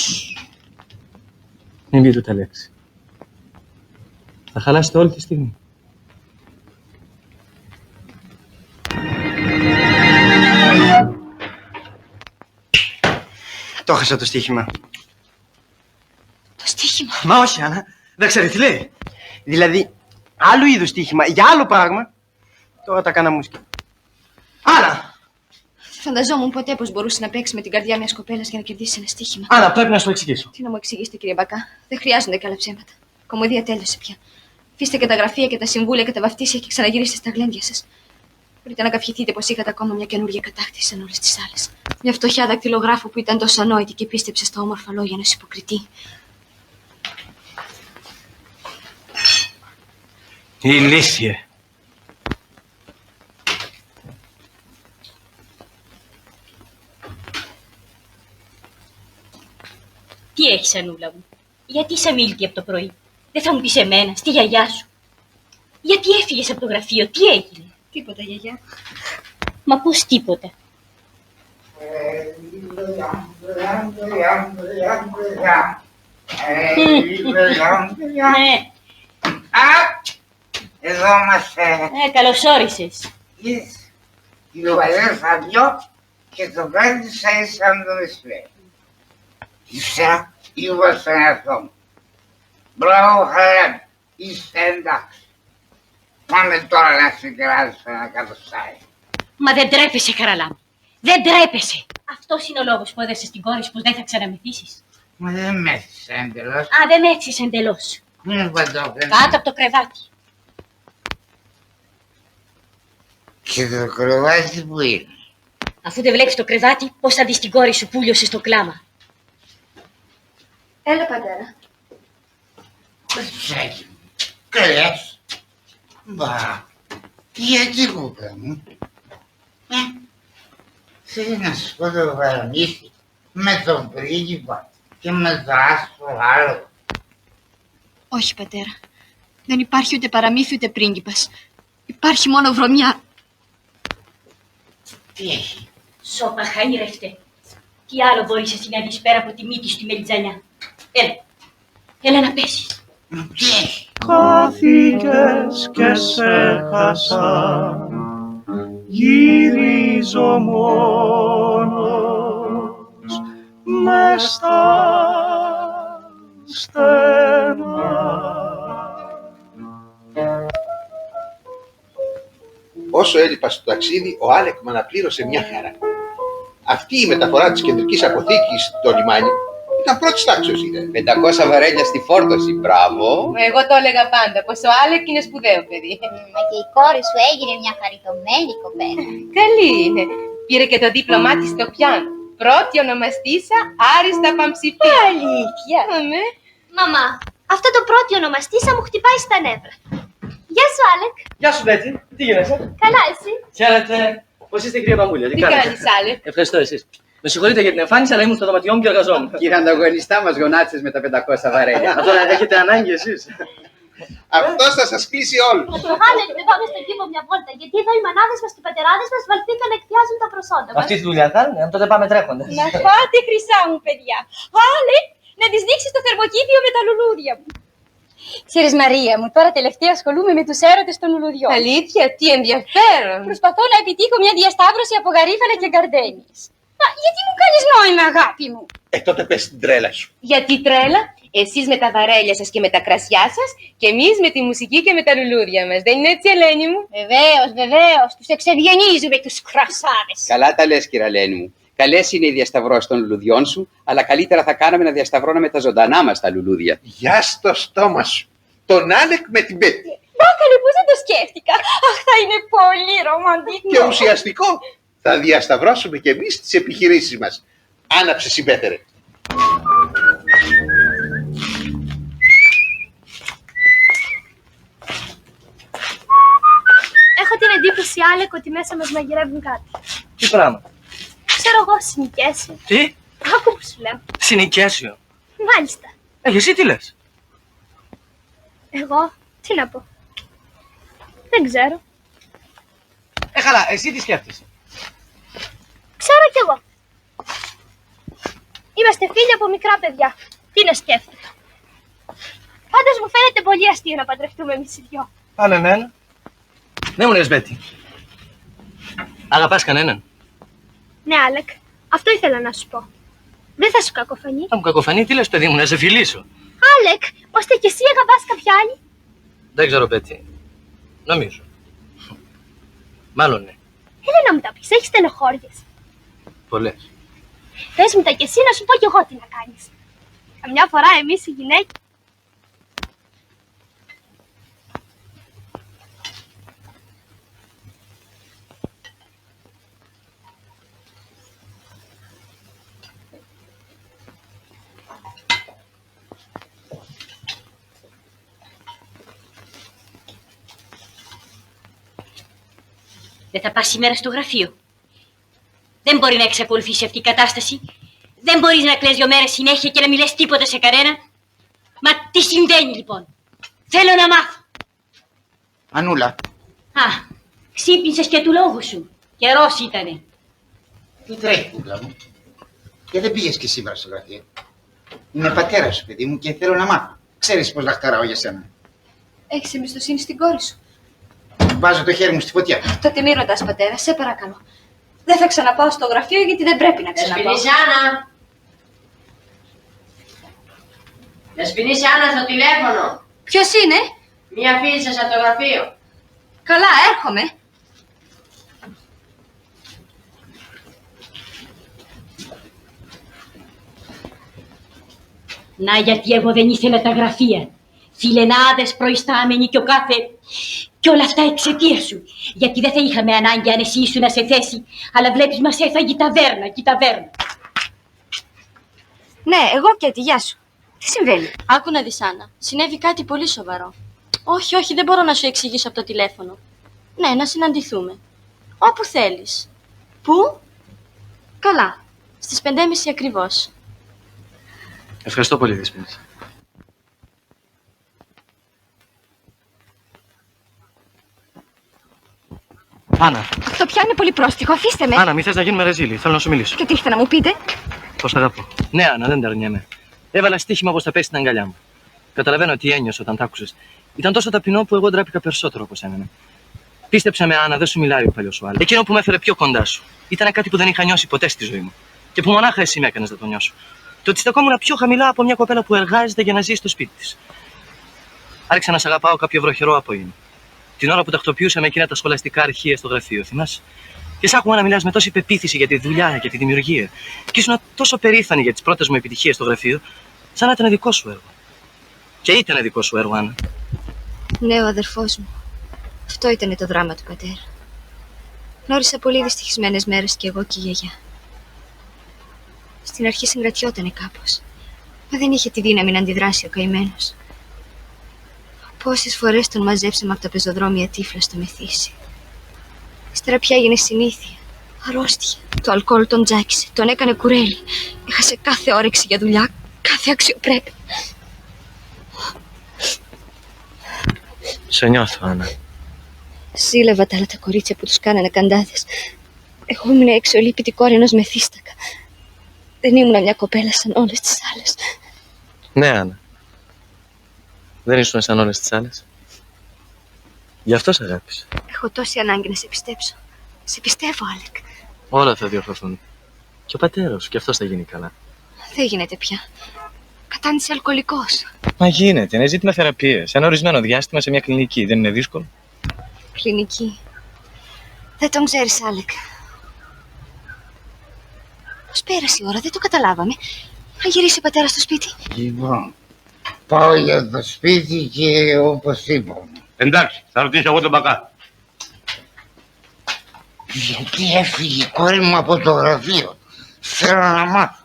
Μην πείτε ούτε λέξη. Θα χαλάσετε όλη τη στιγμή. Το έχασα το στοίχημα. Το στοίχημα. Μα όχι, Άννα. Δεν ξέρει τι λέει. Δηλαδή, άλλου είδους στοίχημα, για άλλο πράγμα. Τώρα τα κάνα μουσική. Άννα! Φανταζόμουν ποτέ πως μπορούσε να παίξει με την καρδιά μιας κοπέλας για να κερδίσει ένα στοίχημα. Άννα, πρέπει να σου το εξηγήσω. Τι να μου εξηγήσετε, κύριε Μπακά. Δεν χρειάζονται καλά ψέματα. Η κομμωδία τέλειωσε πια. Αφήστε και τα γραφεία και τα συμβούλια και τα βαφτίσια και ξαναγυρίστε στα γλέντια σας. Μπορείτε να καυχηθείτε πως είχατε ακόμα μια καινούργια κατάκτηση σαν όλες τις άλλες. Μια φτωχιά δακτυλογράφου που ήταν τόσο ανόητη και πίστεψε στα όμορφα λόγια ενός υποκριτή. Ηλίθιε. Τι έχεις, Ανούλα μου? Γιατί είσαι αμήλικη από το πρωί? Δεν θα μου πεις εμένα, στη γιαγιά σου? Γιατί έφυγες από το γραφείο, τι έγινε? Τίποτα, γιαγιά. Μα πώς τίποτα? Ναι. Εδώ είμαστε. Καλώς όρισες. Η Λουβαλία θα δυο και το κράτησα σαν το μεσημέρι. Ύστερα είπα στον εαυτό μου. Μπράβο, χαρά, είστε εντάξει. Πάμε τώρα να συγκεράσω ένα κατοστάρι. Μα δεν τρέπεσαι, Χαραλά μου. Δεν τρέπεσαι. Αυτός είναι ο λόγος που έδωσες την κόρη σου πως δεν θα ξαναμεθύσεις. Μα δεν μέθησα εντελώς. Α, δεν μέθησες εντελώς. Είναι παντόφλες. Κάτω από το κρεβάτι. Και το κρεβάτι που είναι? Αφού δεν βλέπεις το κρεβάτι, πώς θα δεις την κόρη σου που λιώσε στο κλάμα? Έλα, πατέρα. Κοτσάκι μου, κλαις. Μπα, γιατί κούπρα μου? Θέλει να σου πω το παραμύθι με τον πρίγκιπα και με το άσπρο άλλο. Όχι, πατέρα. Δεν υπάρχει ούτε παραμύθι ούτε πρίγκιπας. Υπάρχει μόνο βρωμιά. Τι έχει? Σώπα χαΐρευτε. Τι άλλο μπορείς εσύ να δεις πέρα από τη μύτη σου τη μελιτζανιά? Έλα. Έλα να πέσεις. Τι έχει? Χάθηκες και σε χάσα, γυρίζω μόνος μες στα στενά. Όσο έλειπα στο ταξίδι, ο Άλεκ με αναπλήρωσε μια χαρά. Αυτή η μεταφορά της κεντρικής αποθήκης στο λιμάνι ήταν πρώτης τάξεως, είδε. 500 βαρέλια στη φόρτωση, μπράβο. Εγώ το έλεγα πάντα, πως ο Άλεκ είναι σπουδαίο παιδί. Μα και η κόρη σου έγινε μια χαριτωμένη κοπέλα. Καλή είναι. Πήρε και το δίπλωμά της στο πιάνο. Πρώτη ονομαστήσα Άριστα Παμψηφί. Αλήθεια. Αμέ. Μαμά, αυτό το πρώτο ονομαστήσα μου χτυπάει στα νεύρα. Γεια σου, Άλεκ. Γεια σου, Μπέτη. Τι γίνεσαι? Καλά, εσύ? Χαίρετε. Πώς είστε, κυρία Παμπούλια? Τι κάνεις, Άλεκ? Ευχαριστώ, εσείς. Με συγχωρείτε για την εμφάνιση, αλλά ήμουν στο δωματιό μου και εργαζόμουν. Κύριε ανταγωνιστά μας γονάτισες με τα 500 βαρέλια. Α, τώρα έχετε ανάγκη εσείς. Αυτός θα σας κλείσει όλους. Άλεκ, δεν πάμε στον κήπο μια βόλτα, γιατί εδώ οι μανάδες μας και οι πατεράδες μας βαλθήκαν να εκθιάζουν τα προσόντα μας. Αυτή τη δουλειά κάνουν, τότε πάμε τρέχοντας. Να πάτε, χρυσά μου παιδιά. Άλεκ, να τις δείξεις το θερμοκήπιο με τα λουλούδια μου. Ξέρεις, Μαρία μου, τώρα τελευταία ασχολούμαι με τους έρωτες των λουλουδιών. Αλήθεια, τι ενδιαφέρον. Προσπαθώ να επιτύχω μια διασταύρωση από γαρίφαλα και γκαρδένιες. Μα γιατί μου κάνεις νόημα, αγάπη μου? Τότε πες την τρέλα σου. Γιατί τρέλα? Εσείς με τα βαρέλια σας και με τα κρασιά σας και εμείς με τη μουσική και με τα λουλούδια μας. Δεν είναι έτσι, Ελένη μου? Βεβαίως, βεβαίως. Τους εξευγενίζουμε τους κρασάδες. Καλά τα λες, κύριε Ελένη μου. Καλές είναι οι διασταυρώσεις των λουλουδιών σου, αλλά καλύτερα θα κάναμε να διασταυρώναμε τα ζωντανά μας τα λουλούδια. Γεια στο στόμα σου. Τον Άλεκ με την Μπέτη. Μπάκαλε, πώς δεν το σκέφτηκα. Αχ, θα είναι πολύ ρομαντικό. Και ουσιαστικό. Θα διασταυρώσουμε κι εμείς τις επιχειρήσεις μας. Άναψε, συμπέτερε. Έχω την εντύπωση, Άλεκ, ότι μέσα μας μαγειρεύουν κάτι. Τι πράγμα? Ξέρω εγώ, συνοικιάσιο. Τι? Άκου που σου λέω. Συνοικιάσιο. Μάλιστα. Εσύ τι λες? Εγώ, τι να πω. Δεν ξέρω. Καλά, εσύ τι σκέφτεσαι? Ξέρω κι εγώ. Είμαστε φίλοι από μικρά παιδιά. Τι να σκέφτομαι. Πάντως μου φαίνεται πολύ αστείο να παντρευτούμε εμείς οι δυο. Αν εμένα. Δεν μου λες, Μπέτη. Αγαπάς κανέναν? Ναι, Άλεκ, αυτό ήθελα να σου πω. Δεν θα σου κακοφανεί. Θα μου κακοφανεί, τι λες, παιδί μου, να σε φιλήσω? Άλεκ, ώστε κι εσύ αγαπάς κάποια άλλη. Δεν ξέρω, Μπέτη. Νομίζω. Μάλλον ναι. Έλα να μου τα πεις, έχεις στενοχώριες. Πολλές. Πες μου τα κι εσύ να σου πω κι εγώ τι να κάνεις. Καμιά φορά εμείς οι γυναίκες. Δεν θα πας σήμερα στο γραφείο. Δεν μπορεί να εξακολουθήσει αυτή η κατάσταση. Δεν μπορείς να κλαις 2 μέρες συνέχεια και να μην λες τίποτα σε κανένα. Μα τι συμβαίνει λοιπόν? Θέλω να μάθω. Ανούλα. Α, ξύπνησες και του λόγου σου. Καιρός ήτανε. Τι τρέχει, κούκλα μου? Και δεν πήγες και σήμερα στο γραφείο. Είναι πατέρα σου, παιδί μου, και θέλω να μάθω. Ξέρεις πώς λαχταράω για σένα. Έχεις εμπιστοσύνη στην κόρη σου? Βάζω το χέρι μου στη φωτιά. Τότε μη ρωτάς, πατέρα, σε παρακαλώ. Δεν θα ξαναπάω στο γραφείο γιατί δεν πρέπει να ξαναπάω. Δεσποινήσιάνα! Δεσποινήσιάνα στο τηλέφωνο. Ποιος είναι? Μία φίλη σας από το γραφείο. Καλά, έρχομαι. Να γιατί εγώ δεν ήθελα τα γραφεία. Φιλενάδες, προϊστάμενοι και ο κάθε... Και όλα αυτά εξαιτίας σου. Γιατί δεν θα είχαμε ανάγκη αν εσύ ήσουν σε θέση. Αλλά βλέπεις μας έφαγε η ταβέρνα και η ταβέρνα. Ναι, εγώ και γεια σου. Τι συμβαίνει? Άκου να δεις, Άννα. Συνέβη κάτι πολύ σοβαρό. Όχι, όχι, δεν μπορώ να σου εξηγήσω από το τηλέφωνο. Ναι, να συναντηθούμε. Όπου θέλεις. Πού? Καλά. Στις 5:30 ακριβώς. Ευχαριστώ πολύ, Δεσποινή. Άννα. Αυτό πια είναι πολύ πρόστιχο, αφήστε με. Άννα, μη θες να γίνουμε ρεζίλοι. Θέλω να σου μιλήσω. Και τι ήρθε να μου πείτε? Πώς αγαπώ. Ναι, Άννα, δεν τα αρνιέμαι. Έβαλα στοίχημα πως θα πέσει στην αγκαλιά μου. Καταλαβαίνω τι ένιωσε όταν τ' άκουσες. Ήταν τόσο ταπεινό που εγώ ντράπηκα περισσότερο από σένα. Πίστεψα με, Άννα, δεν σου μιλάει ο παλιός σου άλλο. Εκείνο που με έφερε πιο κοντά σου ήταν κάτι που δεν είχα νιώσει ποτέ στη ζωή μου. Και που μονάχα εσύ με έκανες να το νιώσω. Το ότι στεκόμουν πιο χαμηλά από μια κοπέλα που εργάζεται για να ζει στο σπίτι της. Άρχισα να σ' αγαπάω κάποιο βροχερό απόγευμα. Την ώρα που τακτοποιούσα με εκείνα τα σχολαστικά αρχεία στο γραφείο, θυμάσαι. Και σ' άκουγα να μιλάς με τόση πεποίθηση για τη δουλειά και τη δημιουργία. Και ήσουν τόσο περήφανη για τις πρώτες μου επιτυχίες στο γραφείο, σαν να ήταν δικό σου έργο. Και ήταν δικό σου έργο, Άννα. Ναι, ο αδερφός μου. Αυτό ήταν το δράμα του πατέρα. Γνώρισα πολύ δυστυχισμένες μέρες κι εγώ και η γιαγιά. Στην αρχή συγκρατιότανε κάπως. Μα δεν είχε τη δύναμη να αντιδράσει ο καημένος. Πόσες φορές τον μαζέψαμε από τα πεζοδρόμια τύφλα στο Μεθύσι. Ύστερα πια έγινε συνήθεια. Αρρώστια. Το αλκοόλ τον τζάκισε, τον έκανε κουρέλι. Έχασε κάθε όρεξη για δουλειά, κάθε αξιοπρέπεια. Σε νιώθω, Άννα. Ζήλευα τα άλλα τα κορίτσια που τους κάνανε καντάδες. Εγώ ήμουν εξολείπητη κόρη ενός μεθύστακα. Δεν ήμουν μια κοπέλα σαν όλες τις άλλες. Ναι, Άννα. Δεν ήσουν σαν όλες τις άλλες. Γι' αυτό σ' αγάπησα. Έχω τόση ανάγκη να σε πιστέψω. Σε πιστεύω, Άλεκ. Όλα θα διορθωθούν. Και ο πατέρας σου, και αυτός θα γίνει καλά. Δεν γίνεται πια. Κατάντησε αλκοολικός. Μα γίνεται, είναι ζήτημα θεραπείας. Ένα ορισμένο διάστημα σε μια κλινική. Δεν είναι δύσκολο. Κλινική. Δεν τον ξέρεις, Άλεκ. Πώς πέρασε η ώρα, δεν το καταλάβαμε. Θα γυρίσει ο πατέρας στο σπίτι. Λοιπόν, πάω για το σπίτι και όπως είπαμε. Εντάξει, θα ρωτήσω εγώ τον Μπακά. Γιατί έφυγε η κόρη μου από το γραφείο? Θέλω να μάθω.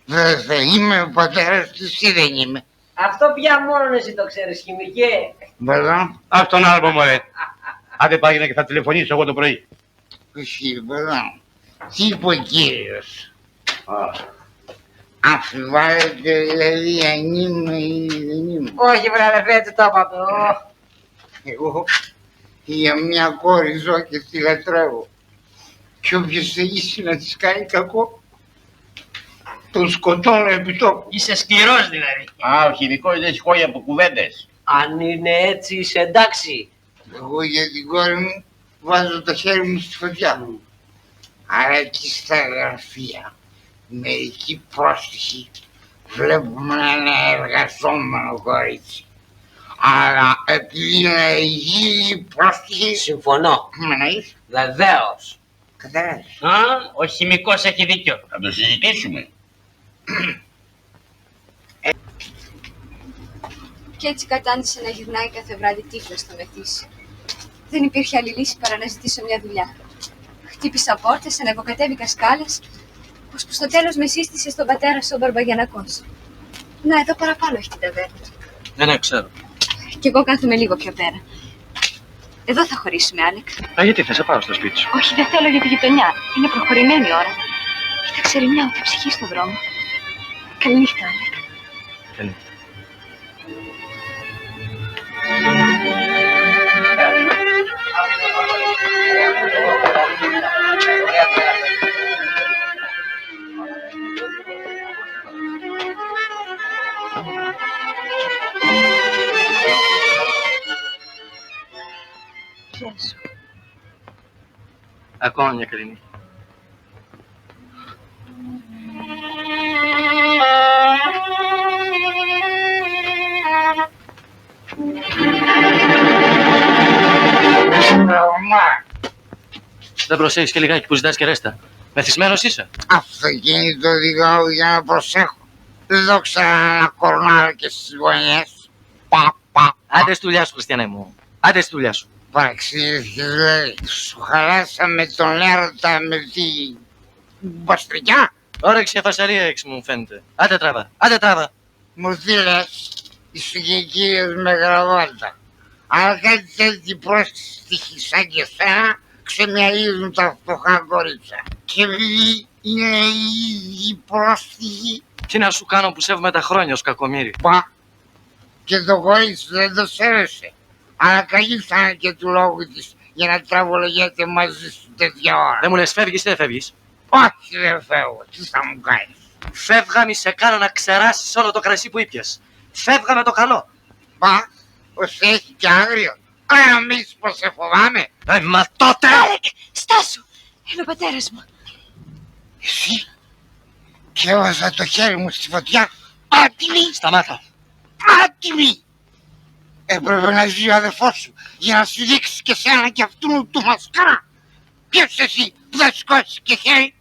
Δεν θα είμαι ο πατέρας της ή δεν είμαι? Αυτό πια μόνο εσύ το ξέρεις, χημικέ. Μπαλά. Ας τον άλλο μωρέ. Άντε πάγινα και θα τηλεφωνήσω εγώ το πρωί. Όχι, μπαλά. Τι είπε ο κύριος? Αμφιβάλλεται δηλαδή αν είμαι ή δεν είμαι? Όχι, βρε αδερφέ, του το είπαμε. Εγώ για μια κόρη ζω και τη λατρεύω. Κι όποιος θελήσει να της κάνει κακό, τον σκοτώνω επί τόπου. Είσαι σκληρός δηλαδή. Α, ο χημικός δεν σηκώνει από κουβέντες. Αν είναι έτσι, είσαι εντάξει. Εγώ για την κόρη μου βάζω το χέρι μου στη φωτιά. Άρα εκεί στα γραφεία, μερικοί πρόστιχοι βλέπουμε ένα εργαζόμενο κορίτσι. Αλλά επειδή είναι γύρι πρόστιχοι... Συμφωνώ. Εννοείς? Βεβαίως. Κατάλαβες. Ο χημικός έχει δίκιο. Θα το συζητήσουμε. Και έτσι κατάντησε να γυρνάει κάθε βράδυ τύφλα στο Μεθύσι. Δεν υπήρχε άλλη λύση παρά να ζητήσω μια δουλειά. Χτύπησα πόρτες, ανεβοκατέβηκα σκάλες, ώσπου στο τέλος με σύστησε στον πατέρα σου ο Μπαρμπαγιανακός. Να, εδώ παραπάνω έχει την ταβέρνα. Ναι, ξέρω. Κι εγώ κάθομαι λίγο πιο πέρα. Εδώ θα χωρίσουμε, Άλεκ. Α, γιατί θα σε πάω στο σπίτι σου? Όχι, δεν θέλω για τη γειτονιά. Είναι προχωρημένη η ώρα. Κοίταξε, Ειρηνιά, θα ψυχεί στον δρόμο. Καληνύχτα, Άλεκ. Καληνύχτα. Γεια σου. Ακόμα μια καλή νύχτα. Δεν προσέχεις και λιγάκι που ζητάς και ρέστα. Μεθυσμένος είσαι. Αυτοκίνητο οδηγάω για να προσέχω. Δεν το ξέρα να κορνάρω και στις γωνιές. Άντε στη δουλειά σου, Χριστιανέ μου. Άντε στη δουλειά σου. Παραξηγήθηκες, λέει. Σου χαράσαμε τον έρωτα με τη μπαστρικιά. Όρεξη αφασαρία έξι μου φαίνεται. Άντε τράβα, άντε τράβα. Μου τι λες, είσαι και κύριος με γραβάτα. Αλλά κάτι τέτοιοι πρόστιχοι σαν και εσένα ξεμυαλίζουν τα φτωχά κορίτσια. Και επειδή είναι οι ίδιοι πρόστιχοι. Τι να σου κάνω που σέβομαι τα χρόνια ως κακομοίρη. Μπα, και το κορίτσι δεν το σέβεσαι. Αλλά καλή θα είναι και του λόγου της για να τραβολογιέται μαζί σου τέτοια ώρα. Δεν μου λες φεύγεις ή δεν φεύγεις. Όχι, δεν φεύγω. Τι θα μου κάνεις. Φεύγα μη σε κάνω να ξεράσεις όλο το κρασί που ήπιες. Φεύγα με το καλό. Μπα, πως έχει και άγριο. Αλλά νομίζεις πως σε φοβάμαι. Μα τότε! Άλεκ, στάσου. Είναι ο πατέρας μου. Εσύ. Και έβαζα το χέρι μου στη φωτιά. Άτιμη. Σταμάτα. Άτιμη. Έπρεπε να ζει ο αδερφός σου για να σου δείξει και σένα και αυτού του μασκάρα. Ποιος εσύ που θα σηκώσεις και χέρι.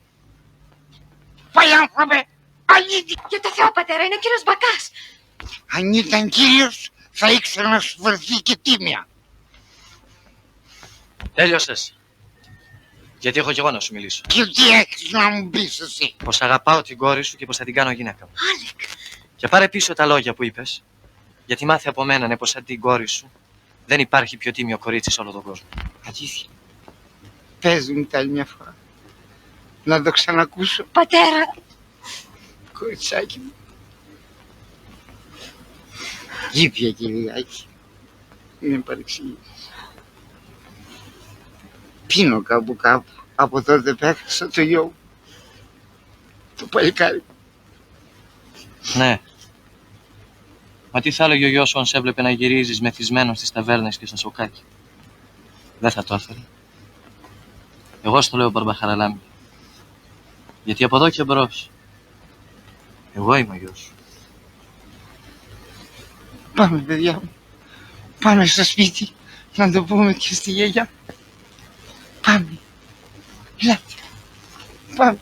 Παλιάνθρωπε, αλήθεια. Για το Θεό, πατέρα, είναι ο κύριος Μπακάς. Αν ήταν κύριος θα ήξερα να σου βρεθεί και τίμια. Τέλειωσες. Γιατί έχω κι εγώ να σου μιλήσω. Και τι έχεις να μου πεις εσύ. Πως αγαπάω την κόρη σου και πως θα την κάνω γυναίκα μου. Άλεκ. Και πάρε πίσω τα λόγια που είπες. Γιατί μάθε από μένα ναι, πως σαν την κόρη σου δεν υπάρχει πιο τίμιο κορίτσι σε όλο τον κόσμο. Αλήθεια. Πες μου τα άλλη μια φορά. Να το ξανακούσω. Πατέρα. Κοριτσάκι μου. Ήπια και λιγάκι. Είναι παρεξηγήσεις. Πίνω κάπου. Από τότε πέχασα το γιο μου. Το παλικάρι. Ναι. Μα τι θα έλεγε ο γιος σου αν σε έβλεπε να γυρίζεις μεθυσμένος στις ταβέρνες και στα σοκάκια. Δεν θα το έφερε. Εγώ στο λέω Μπαρμπαχαραλάμπη. Γιατί από εδώ και μπρος εγώ είμαι ο γιος σου. Πάμε παιδιά μου. Πάμε στο σπίτι να το πούμε και στη γιαγιά. Πάμε. Ελάτε. Πάμε.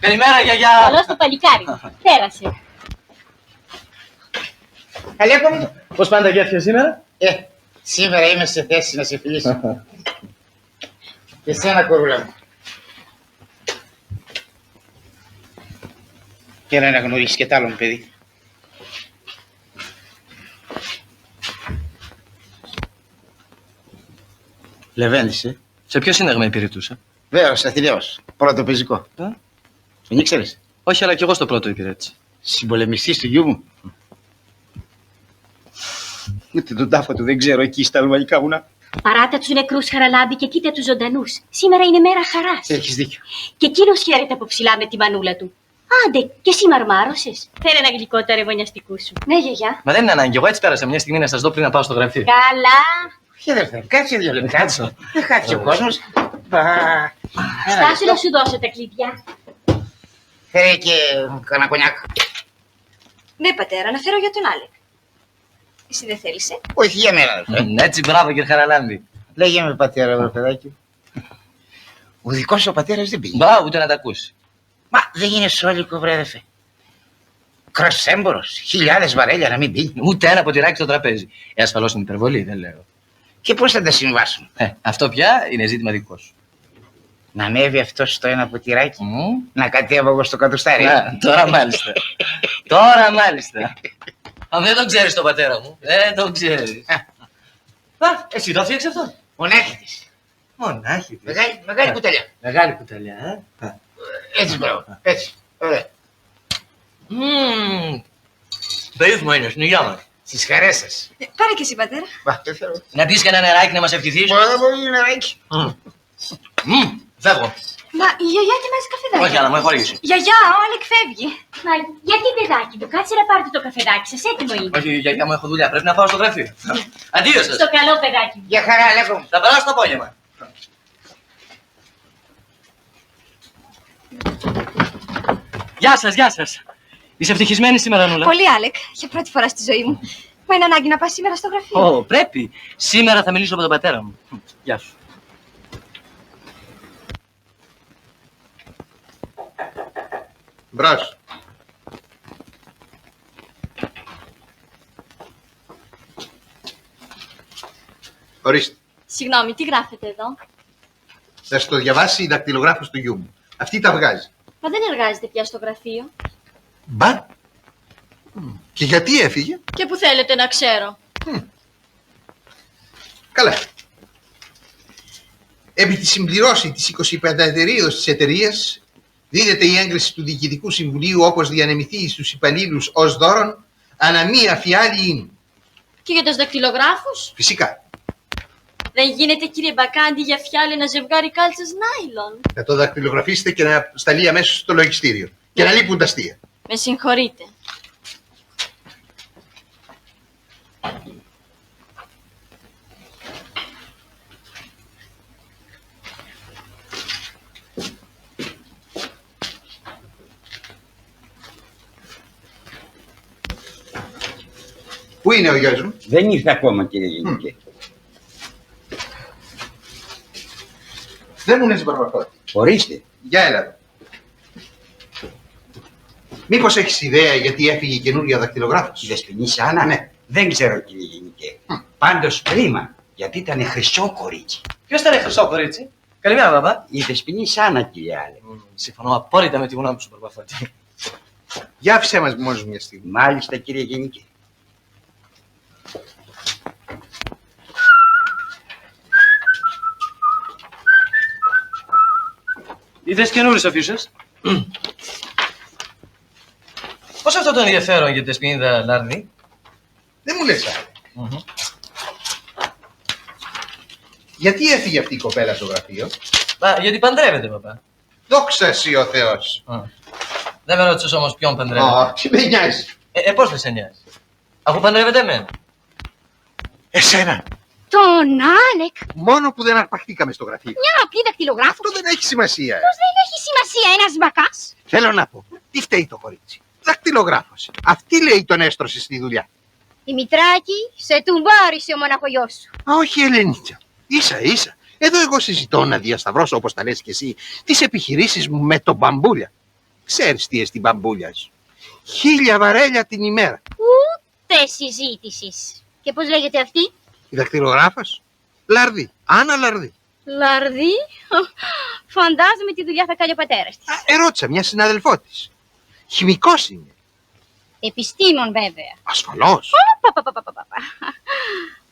Καλημέρα γιαγιά. Καλώς το παλικάρι. Πέρασε. Αλέκο μου. Πώς πάνε τα γέφια σήμερα. Σήμερα είμαι σε θέση να σε φιλήσω. Και σένα κορούλα μου. Έλα να γνωρίσεις και τ' άλλον παιδί. Λεβέντης, Σε ποιο σύνταγμα υπηρετούσε. Βέβαιος, Αθηναίος. Πρώτο πεζικό. Δεν ήξερες. Όχι, αλλά κι εγώ στο πρώτο υπηρέτησα. Συμπολεμιστής του γιού μου. Ούτε τον τάφο του δεν ξέρω εκεί στα αλβανικά βουνά. Παράτα τους νεκρούς, Χαραλάμπη, και κοίτα τους ζωντανούς. Σήμερα είναι μέρα χαράς. Έχεις δίκιο. Και εκείνος χαίρεται από ψηλά με τη μανούλα του. Άντε, και εσύ μαρμάρωσες. Φέρε ένα γλυκό το ρεβονιαστικού σου. Ναι, γιαγιά. Μα δεν είναι ανάγκη. Εγώ έτσι πέρασα μια στιγμή να σας δω πριν να πάω στο γραφείο. Καλά. Όχι, αδερφέ, κάτσε 2 λεπτά. Δεν χάθηκε ο κόσμος. Στάσου να σου δώσω τα κλειδιά. Φέρε και κανένα κονιάκ. Ναι, πατέρα, να φέρω για τον Άλεκ. Εσύ δεν θέλεις, Όχι για μένα. Έτσι, μπράβο κύριε Χαραλάμπη. Λέγε με πατέρα, βρε παιδάκι. Ο δικός σου ο πατέρας δεν πήγε. Μπράβο, ούτε να τα ακούσει. Μα δεν είναι σόλικο, βρε αδερφέ. Κροσέμπορος, χιλιάδες βαρέλια να μην πει. Ούτε ένα ποτηράκι στο τραπέζι. Ασφαλώς είναι υπερβολή, δεν λέω. Και πώς θα τα συμβάσουμε. Αυτό πια είναι ζήτημα δικό σου. Να ανέβει αυτό στο ένα ποτηράκι, να κατέβω εγώ στο κατοστάρι. Τώρα μάλιστα. Τώρα μάλιστα. Αν δεν τον ξέρεις τον πατέρα μου, δεν τον ξέρεις. Εσύ το φτιάξε αυτό. Μονάχη της. Μονάχη της. Μεγάλη κουταλιά. Μεγάλη κουταλιά, Έτσι, μπράβο. Έτσι. Ωραία. Περίφημο είναι, στην υγειά μας. Στις χαρές σας. Πάρε και εσύ, πατέρα. Να πεις και ένα νεράκι να μας ευτυχείς. Μπορεί νεράκι. Φεύγω. Μα η γιαγιά ετοιμάζει καφεδάκι. Όχι, αλλά μου εχωρίσει. Γιαγιά, ο Άλεκ φεύγει. Μα γιατί παιδάκι μου, κάτσε να πάρετε το καφεδάκι σας, έτοιμο είναι. Όχι, γιαγιά μου, έχω δουλειά. Πρέπει να πάω στο γραφείο. Αντίο σας. Στο καλό παιδάκι μου. Για χαρά, λέγω. Θα περάσω το απόγευμα. Γεια σας, γεια σας. Είσαι ευτυχισμένη σήμερα, Νούλα? Πολύ, Άλεκ. Για πρώτη φορά στη ζωή μου. Μα είναι ανάγκη να πας σήμερα στο γραφείο. Πρέπει. Σήμερα θα μιλήσω με τον πατέρα μου. Γεια σου. Μπρος. Ορίστε. Συγγνώμη, τι γράφετε εδώ? Θα στο διαβάσει η δακτυλογράφος του γιού μου. Αυτή τα βγάζει. Μα δεν εργάζεται πια στο γραφείο. Μπα. Και γιατί έφυγε? Και που θέλετε να ξέρω. Καλά. Επί τη συμπληρώση της 25 εταιρείας της εταιρείας δίδεται η έγκριση του Διοικητικού Συμβουλίου όπως διανεμηθεί στους υπαλλήλους ως δώρον ανά μία φιάλη ίνου. Και για τους δακτυλογράφους? Φυσικά. Δεν γίνεται, κύριε Μπακάντη, για φιάλη ένα ζευγάρι κάλτσες νάιλον? Να το δακτυλογραφήσετε και να σταλεί αμέσως στο λογιστήριο. Και να λείπουν τα αστεία. Με συγχωρείτε. Πού είναι ο γιος μου? Δεν ήρθε ακόμα, κύριε Γενικέ. Δεν μου λες Μπαρμπακώτη. Ορίστε. Για έλα εδώ. Μήπως έχεις ιδέα γιατί έφυγε η καινούρια δακτυλογράφος? Η Δεσποινή Άννα. Ναι. Δεν ξέρω, κύριε Γενικέ. Πάντως κρίμα, γιατί ήταν χρυσό κορίτσι. Ποιος ήταν χρυσό κορίτσι? Καλημέρα, μπαμπά. Η Δεσποινή Άννα, κύριε Άλε. Συμφωνώ απόλυτα με τη γνώμη σου, Μπαρμπακώτη. Για άφησέ μας μόνος μια στιγμή. Μάλιστα, κύριε Γενικέ. Είδες καινούριες αφίσες. Πώς αυτό το ενδιαφέρον για τη Δεσποινίδα Λάρνη? Δεν μου λες άλλο. Γιατί έφυγε αυτή η κοπέλα στο γραφείο? Γιατί παντρεύεται, παπά. Δόξα εσύ ο Θεός. Δεν με ρώτησες όμως ποιον παντρεύεται. Όχι, με νοιάζει. Πώς δεν σε νοιάζει? Αφού παντρεύεται εμένα. Εσένα. Τον Άλεκ. Μόνο που δεν αρπαχτήκαμε στο γραφείο. Μια απλή δακτυλογράφος. Αυτό δεν έχει σημασία. Πώς δεν έχει σημασία ένας μπακάς? Θέλω να πω, τι φταίει το κορίτσι? Δακτυλογράφος. Αυτή λέει τον έστρωσε στη δουλειά. Δημητράκη, σε τουμπάρισε ο μοναχογιός σου. Α, όχι Ελενίτσα. Ίσα ίσα. Εδώ εγώ συζητώ να διασταυρώσω, όπως τα λες και εσύ, τις επιχειρήσεις μου με τον μπαμπούλια. Ξέρεις τι εστί μπαμπούλια σου? 1000 βαρέλια την ημέρα. Ούτε συζήτησης. Και πώς λέγεται αυτή? Η δακτυλογράφος? Λαρδί. Άννα Λαρδί. Λαρδί. Φαντάζομαι τη δουλειά θα κάνει ο πατέρας της. Ερώτησα μια συναδελφό της. Χημικός είναι. Επιστήμον βέβαια. Ασφαλώς.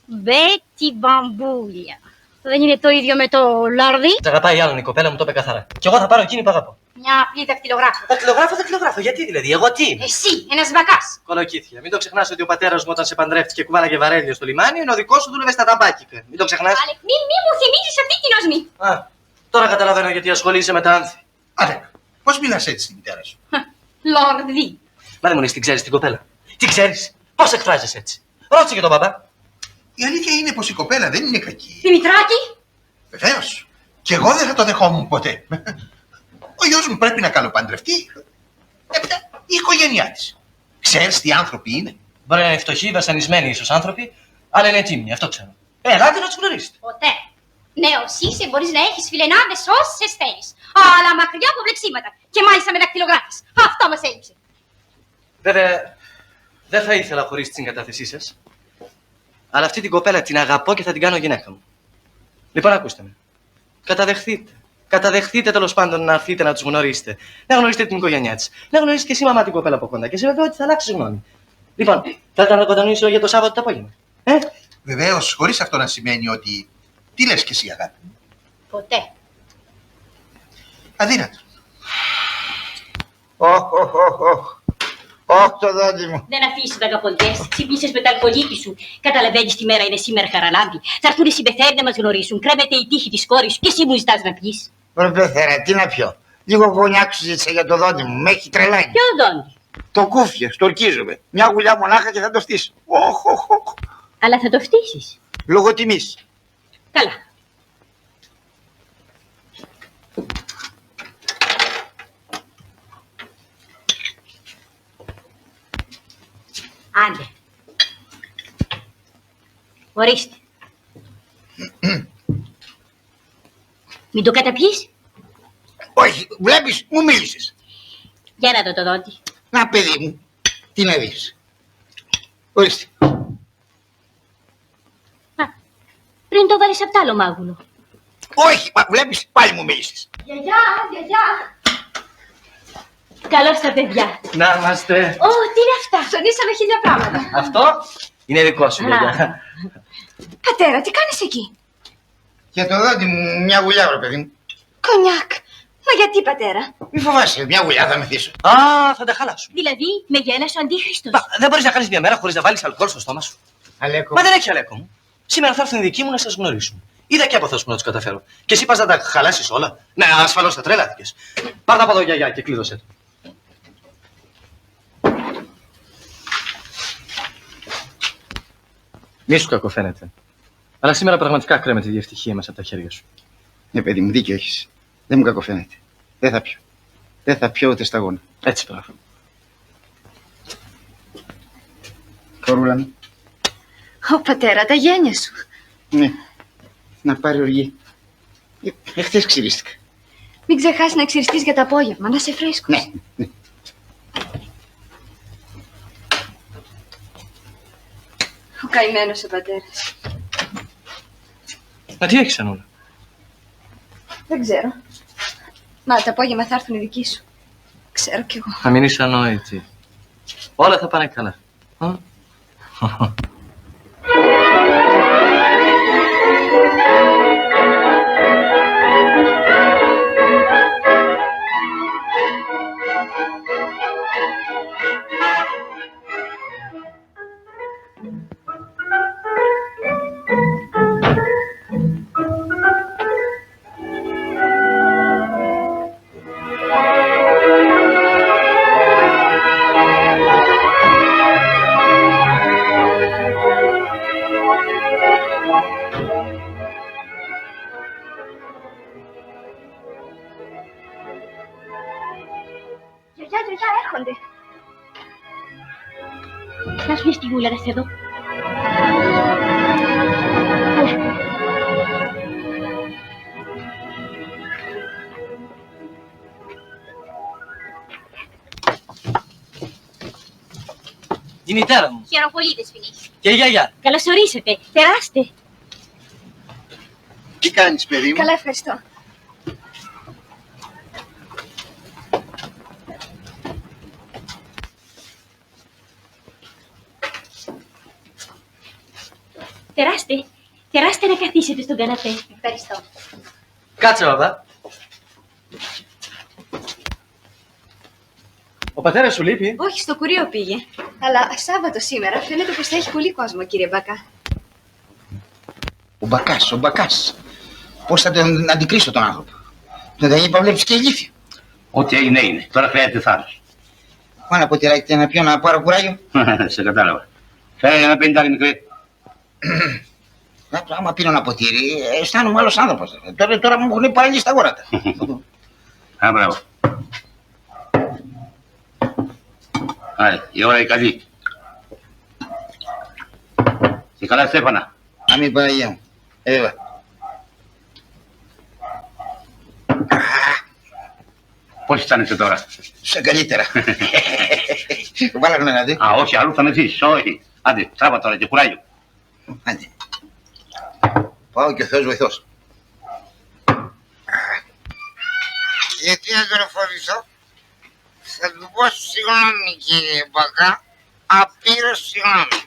Μπέτι μπαμπούλια. Δεν είναι το ίδιο με το Λαρδί? Τ' αγαπάει άλλον η κοπέλα μου, το είπε καθαρά. Κι εγώ θα πάρω εκείνη που αγαπώ. Μια απλή δακτυλογράφο. Δακτυλογράφο, γιατί δηλαδή, εγώ τι είμαι? Εσύ, ένας μπακάς. Κολοκύθια. Μην το ξεχνάς ότι ο πατέρας μου όταν σε παντρεύτηκε κουβάλαγε βαρέλιο στο λιμάνι, ενώ ο δικός σου δούλευε στα ταμπάκικα. Μην το ξεχνάς. Άλεκ, μη μου θυμίζεις αυτή την οσμή. Τώρα καταλαβαίνω γιατί ασχολείσαι με τα άνθη. Άλεκ, πώς μιλάς έτσι στη μητέρα σου? Λαρδί. Μα δεν μου λες τι ξέρεις την κοπέλα. Τι ξέρεις, πώς εκφράζεσαι έτσι? Ρώτησε και τον μπαμπά. Η αλήθεια είναι πως η κοπέλα δεν είναι κακή. Δημητράκη. Βεβαίως. Κι εγώ δεν θα το δεχόμουν ποτέ. Ο γιος μου πρέπει να καλοπαντρευτεί. Έπειτα η οικογένειά της. Ξέρεις τι άνθρωποι είναι. Μπορεί να είναι φτωχοί, βασανισμένοι ίσως άνθρωποι, αλλά είναι τίμοι, αυτό ξέρω. Ελάτε να τους γνωρίσετε. Ποτέ. Ναι, εσύ μπορείς να έχεις φιλενάδες όσες θέλεις. Αλλά μακριά από βλεξίματα. Και μάλιστα με δακτυλογράφες. Αυτό μας έλειψε. Βέβαια, δεν θα ήθελα χωρίς τη συγκατάθεσή σας. Αλλά αυτή την κοπέλα την αγαπώ και θα την κάνω γυναίκα μου. Λοιπόν, ακούστε με. Καταδεχθείτε. Καταδεχθείτε τέλος πάντων να έρθετε να τους γνωρίσετε. Να γνωρίσετε την οικογένειά της. Να γνωρίσετε και εσύ μαμά την κοπέλα από κοντά. Και σε βεβαιώ ότι θα αλλάξει γνώμη. Λοιπόν, θέλετε να κοντανίσω για το Σάββατο το απόγευμα. Βεβαίως, χωρίς αυτό να σημαίνει ότι. Τι λες κι εσύ, αγάπη μου. Ποτέ. Αδύνατο. Όχι το δόντι μου. Δεν αφήσεις βαγαποντές, ξύπνησες με τα αλκοολίτη σου. Καταλαβαίνεις τι μέρα είναι σήμερα, Χαραλάμπη. Θα έρθουν οι συμπεθέροι να μας γνωρίσουν. Κρέμεται η τύχη της κόρης σου και εσύ μου ζητάς να πεις. Ρε Πεθέρα, τι να πιω. Λίγο γωνιάκ σου ζήτησα για το δόντι μου. Με έχει τρελάνει. Ποιο δόντι? Το κούφιο, στορκίζομαι. Μια γουλιά μονάχα και θα το φτύσω. Αλλά θα το φτύσεις. Λόγω τιμής. Καλά. Άντε. Ορίστε. Μην το καταπιείς. Όχι, βλέπεις, μου μίλησες. Για να δω το δόντι. Να, παιδί μου, τι να δεις. Ορίστε. Πριν το βάλεις απ' τ' άλλο μάγουλο. Όχι, βλέπεις, πάλι μου μίλησες. Γιαγιά, γιαγιά. Καλώς τα παιδιά. Να είμαστε. Ω, τι είναι αυτά. Ψωνίσαμε χίλια πράγματα. Αυτό είναι δικό σου, γιαγιά. Πατέρα, τι κάνεις εκεί? Για το δόντι μου, μια γουλιά, βρε παιδί μου. Κονιάκ. Μα γιατί, πατέρα? Μη φοβάσαι, μια γουλιά θα μεθύσω. Α, θα τα χαλάσω. Δηλαδή, με γέλασε ο αντίχριστος. Δεν μπορείς να κάνεις μια μέρα χωρίς να βάλεις αλκοόλ στο στόμα σου. Αλέκο. Μα δεν έχει Αλέκο μου. Σήμερα θα έρθουν οι δικοί μου να σας γνωρίσουν. Είδα και από αυτούς που να τους καταφέρω. Και εσύ πας να τα χαλάσεις όλα. Ναι, ασφαλώς θα τρέλαθηκες. Πάρ' τα από εδώ, γιαγιά, και κλείδωσέ το. Μη σου κακοφαίνεται. Αλλά σήμερα πραγματικά κρέμεται η ευτυχία μας από τα χέρια σου. Ναι, παιδί μου, δίκιο έχεις. Δεν μου κακοφαίνεται. Δεν θα πιω. Δεν θα πιω ούτε σταγόνα. Έτσι, μπράβο. Κορούλα μου. Ω, πατέρα, τα γένια σου. Ναι. Να πάρει οργή. Εχθές ξυρίστηκα. Μην ξεχάσεις να ξυριστείς για το απόγευμα, να είσαι φρέσκος. Ναι. Ο καημένος ο πατέρας. Μα τι έχεις Ανούλα? Δεν ξέρω. Μα το απόγευμα θα έρθουν οι δικοί σου. Ξέρω κι εγώ. Θα μείνεις ανόητη. Όλα θα πάνε καλά. Γιαγιά, έρχονται. Να σου μια στιγμούλα να σε δω. Η μητέρα μου. Χαίρομαι πολύ, Δεσποινής. Και η γιαγιά. Καλώς ορίσατε. Περάστε. Τι κάνεις, παιδί μου? Καλά, ευχαριστώ. Περάστε. Περάστε να καθίσετε στον καναπέ. Ευχαριστώ. Κάτσε, μπαμπά. Ο πατέρας σου λείπει. Όχι, στο κουρίο πήγε. Αλλά Σάββατο σήμερα φαίνεται πως θα έχει πολύ κόσμο, κύριε Μπακά. Ο Μπακάς. Πώς θα τον αντικρίσω τον άνθρωπο. Δεν είπα, βλέπεις και ηλίθεια. Ό,τι έγινε είναι. Τώρα χρειάζεται θάρρος. Πάω ένα ποτηράκι να πιω να πάρω κουράγιο. Σε κατάλαβα. Φέρε ένα 50 μικρή. Άμα πίνω ένα ποτήρι, αισθάνομαι άλλος άνθρωπος. Τώρα μου έχουν παραλύσει τα γόρατα. Α, μπράβο. Άρα, η ώρα είναι καλή. Σε καλά, Στέφανα. Αμήν Παναγία μου. Έλα. Πώς αισθάνεσαι τώρα? Σε καλύτερα. Βάλαμε να δει. Α, όχι, αλλού θα με αφήσεις. Όχι. Άντε, τράβα τώρα και κουράγιο. Άντε. Πάω και ο Θεός βοηθός. Γιατί να τον φοβηθώ? Θα του πω συγγνώμη κύριε Μπακά. Απείρως συγγνώμη.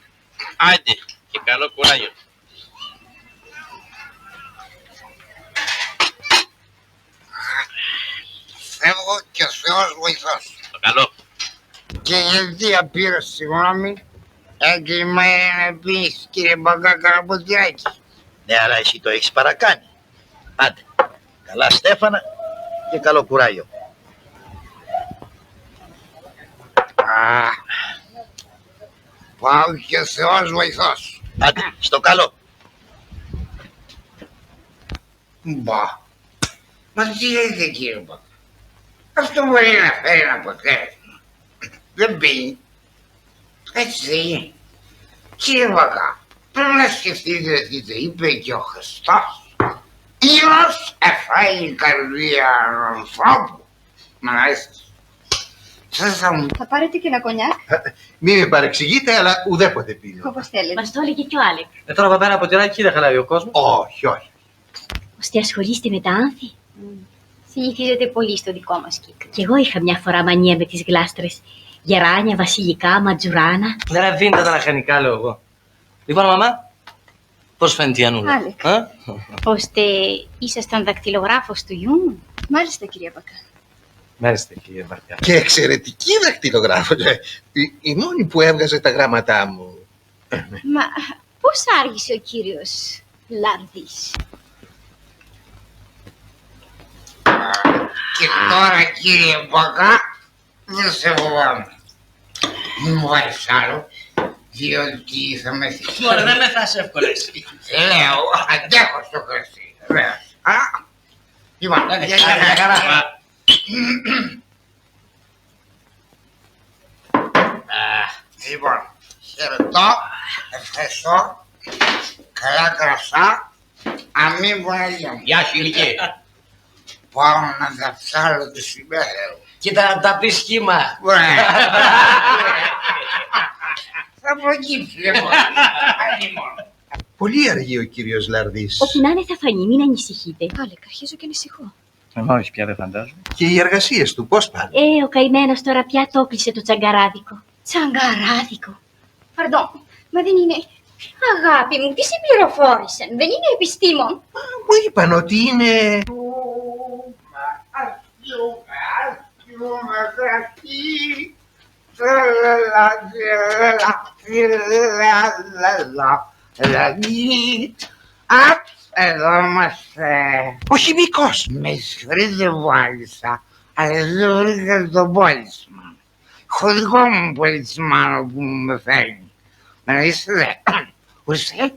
Άντε, και καλό κουράγιο. Φεύγω και ο Θεός βοηθός. Το καλό. Και γιατί απείρως συγγνώμη? Έγκλημα είναι να πεις κύριε Μπακά Καραμποτιάκη. Ναι, αλλά εσύ το έχεις παρακάνει. Άντε. Καλά Στέφανα και καλό κουράγιο. Πάω και ο Θεός βοηθός. Άντε, στο καλό. Μπα. Μα τι λέτε κύριε Μπακά? Αυτό μπορεί να φέρει ένα αποτέλεσμα. Δεν πίνει. Έτσι δεν είναι. Κύριε Μπακά, πρέπει να σκεφτείτε τι το είπε και ο Χριστός. Ήλος εφάει η καρδία ανθρώπου. Μάλιστα. Θα πάρετε και ένα κονιάκ, Μη με παρεξηγείτε, αλλά ουδέποτε πίνω. όπως θέλετε. Μας το έλεγε και ο Άλεκ. Τώρα από πέρα από τυράκι δεν χαλάει ο κόσμος. Όχι, όχι. Ώστε ασχολείστε με τα άνθη. Συνηθίζεται πολύ στο δικό μας κύκλο. Κι εγώ είχα μια φορά μανία με τις γλάστρες. Γεράνια, βασιλικά, ματζουράνα. Δεν αφήνετε τα λαχανικά, λέω εγώ. Λοιπόν, μαμά, πώς φαίνεται η Ανούλα? Άλεκ. Ώστε ήσασταν δακτυλογράφος του γιού μου. Μάλιστα κυρία Μπακά. Μάλιστα, κύριε Μπαρκά. Και εξαιρετική δακτυλογράφος. Η μόνη που έβγαζε τα γράμματά μου. Μα πώς άργησε ο κύριος Λαρδής? Και τώρα κύριε Μπακά δεν σε φοβάμαι. Μην μου βάλεις άλλο, διότι θα με θυκεί. Ωραία, δεν με θας εύκολες. Λέω, αντέχω στο κρασί, βεβαίως. Λοιπόν, για χαρά. Λοιπόν, χαιρετώ, ευχαριστώ, καλά κρασά, αμήν Παναγία μου. Γεια σου, ηλικίε. Πάω να τα ψάλω τη συμπέρας. Κοίτα να τα πεις σχήμα. Θα προκύψει, λοιπόν. Πολύ αργεί ο κύριος Λαρδής. Όπου να είναι θα φανεί, μην ανησυχείτε. Άλεκ, αρχίζω και ανησυχώ. Όχι πια δεν φαντάζομαι. Και οι εργασίες του πώς πάνε? Ο καημένος τώρα πια το κλείσε το τσαγκαράδικο. Τσαγκαράδικο. Παρντών, μα δεν είναι... Αγάπη μου, τι σε πληροφόρησαν, δεν είναι επιστήμον. Μου είπαν ότι είναι... Εδώ είμαστε. Ο χημικός. Με συγχωρείτε που άλυσα, αλλά δεν βρήκα το πόλισμα. Χωδικό μου πολιτισμάνο που με φέρνει. Με είστε δε. Ουστε.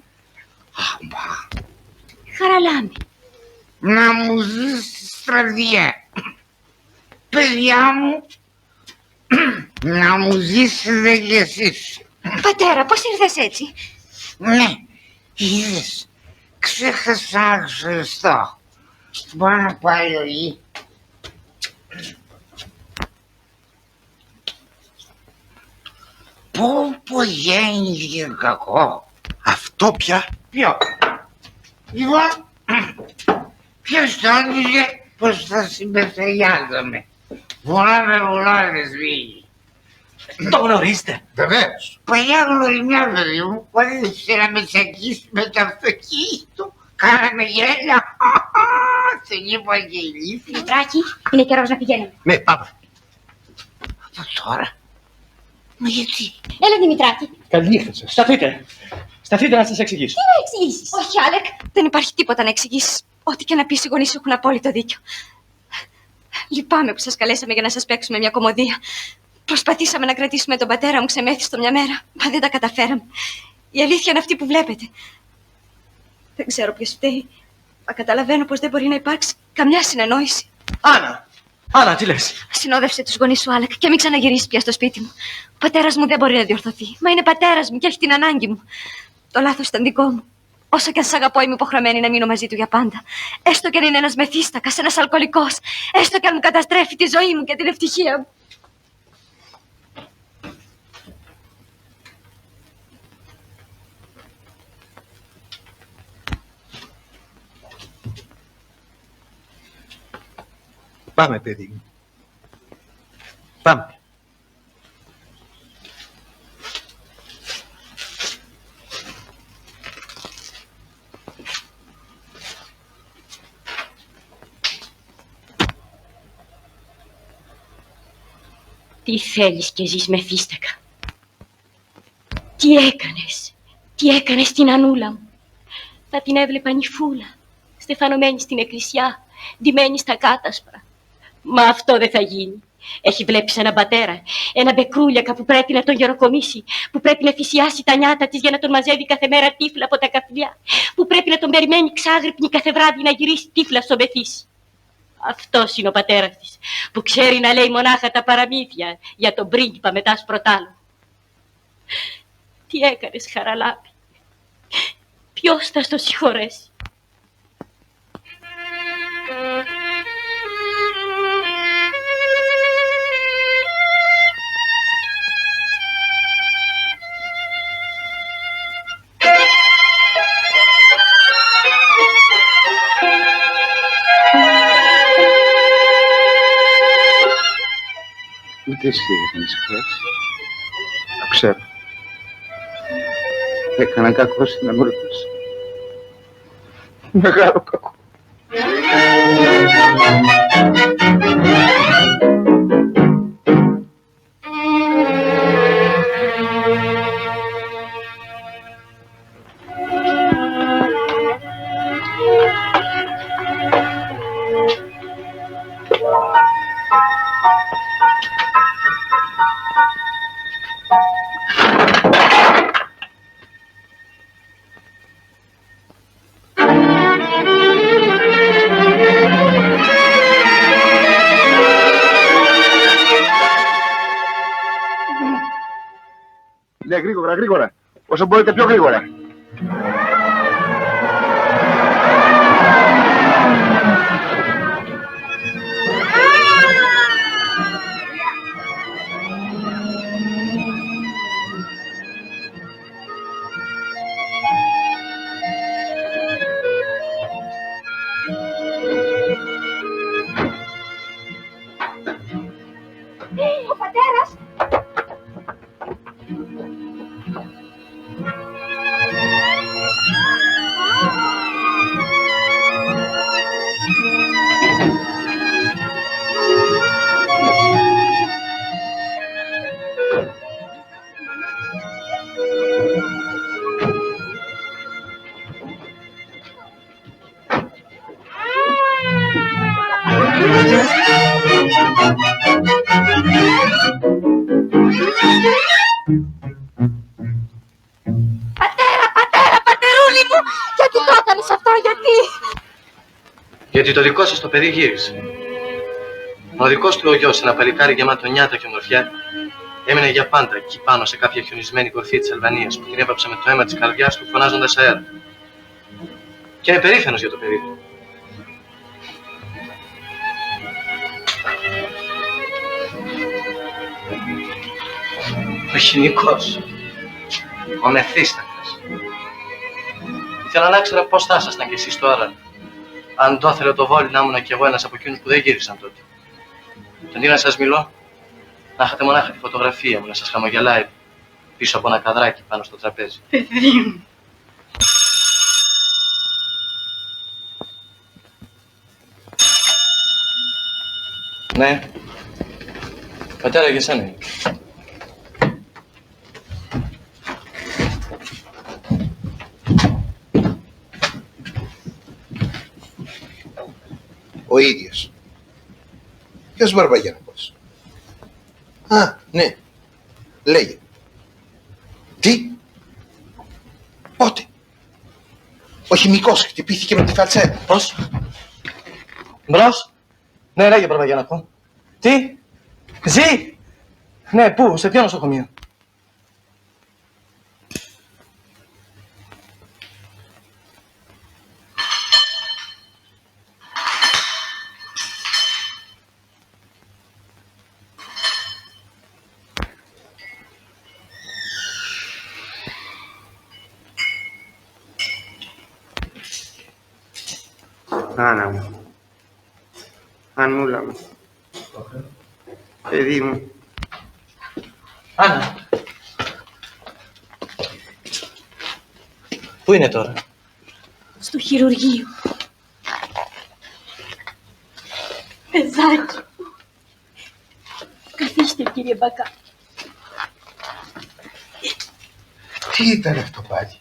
Χαραλάμε. Να μου ζήσει στρατιέ. Παιδιά μου, να μου ζήσετε κι εσείς. Πατέρα, πώς ήρθες έτσι? Ναι, είδες, ξέχασα να ξεριστώ. Μπορεί να πάει ο γη. Πού γέννηκε κακό. Αυτό πια. Ποιο? Λοιπόν, ποιος τόνιζε πως θα συμπεθεριάζαμε. Βουλάμε βουλάδες λίγοι. Το γνωρίζετε? Βεβαίως. Παλιά γνωριμιά παιδί μου, όταν ήθελε να με τσακίσει με το αυτοκίνητο, κάναμε γέλια. Στην είπα και ηλίθεια. Δημητράκη, είναι καιρός να πηγαίνουμε. Ναι, πάμε. Τώρα. Μα γιατί? Έλα Δημητράκη. Καληνύχτα σας. Σταθείτε. Σταθείτε να σας εξηγήσω. Τι να εξηγήσεις? Όχι, Άλεκ, δεν υπάρχει τίποτα να εξηγήσεις. Ό,τι και να πεις οι γονείς σου έχουν απόλυτο δίκιο. Λυπάμαι που σας καλέσαμε για να σας παίξουμε μια κωμωδία. Προσπαθήσαμε να κρατήσουμε τον πατέρα μου ξεμέθιστο μια μέρα, μα δεν τα καταφέραμε. Η αλήθεια είναι αυτή που βλέπετε. Δεν ξέρω ποιος φταίει, μα καταλαβαίνω πως δεν μπορεί να υπάρξει καμιά συνεννόηση. Άννα, Άννα, τι λες? Συνόδευσε τους γονείς σου, Άλεκ, και μην ξαναγυρίσει πια στο σπίτι μου. Ο πατέρας μου δεν μπορεί να διορθωθεί. Μα είναι πατέρας μου και έχει την ανάγκη μου. Το λάθος ήταν δικό μου. Όσο και αν σ' αγαπώ, είμαι υποχρεωμένη να μείνω μαζί του για πάντα. Έστω και αν είναι ένας μεθύστακας, ένας αλκοολικός. Έστω και αν μου καταστρέφει τη ζωή μου και την ευτυχία μου. Πάμε, παιδί μου. Πάμε. Τι θέλεις και ζεις μεθύστακα? Τι έκανες στην Ανούλα μου? Θα την έβλεπα νυφούλα, στεφανωμένη στην εκκλησιά, ντυμένη στα κάτασπρα. Μα αυτό δεν θα γίνει. Έχει βλέπεις έναν πατέρα, ένα μπεκρούλιακα που πρέπει να τον γεροκομίσει, που πρέπει να θυσιάσει τα νιάτα της για να τον μαζεύει κάθε μέρα τύφλα από τα καφλιά, που πρέπει να τον περιμένει ξάγρυπνη κάθε βράδυ να γυρίσει τύφλα στο μεθύσι. Αυτός είναι ο πατέρας της, που ξέρει να λέει μονάχα τα παραμύθια για τον πρίγκιπα με τα άσπροτάλο. Τι έκανες, Χαραλάπη? Ποιος θα στο συγχωρέσει? Ούτε εσύ δεν θα με συγχωρέσει. Το ξέρω. Έκανα κακό στην Ανούλα σου. Μεγάλο κακό. Ναι, γρήγορα, γρήγορα. Όσο μπορείτε πιο γρήγορα. Ο πατέρας! Πατερούλη μου! Γιατί το έκανες αυτό, γιατί? Γιατί το δικό σας το παιδί γύρισε. Ο δικός του ο γιος, ένα παλικάρι γεμάτο νιάτα και ομορφιά, έμεινε για πάντα εκεί πάνω σε κάποια χιονισμένη κορφή της Αλβανίας που την έβαψε με το αίμα της καρδιάς του φωνάζοντας αέρα. Και είναι περήφανος για το παιδί του. Ο χηνικός, ο μεθύστακας. Ήθελα να ξέρω πώς θα ήσασταν κι εσείς τώρα, αν το ήθελε το Βόλι να ήμουν κι εγώ ένας από εκείνους που δεν γύρισαν τότε. Και αντί να σας μιλώ, να είχατε μονάχα τη φωτογραφία μου να σας χαμογελάει πίσω από ένα καδράκι πάνω στο τραπέζι. Παιδί μου. Ναι. Πατέρα, για σένα είναι. Ο ίδιος. Ποιος Βαρβαγιάννικος? Α, ναι. Λέγε. Τι? Πότε? Ο χημικός χτυπήθηκε με τη φαλτσέτα. Πώς? Μπρος. Ναι, λέγε Βαρβαγιάννικο. Τι? Ζει! Ναι, πού, σε ποιο νοσοκομείο? Άννα μου. Ανούλα μου. Παιδί μου. Άννα. Πού είναι τώρα? Στο χειρουργείο. Παιδάκι. Καθίστε, κύριε Μπακά. Τι ήταν αυτό πάλι?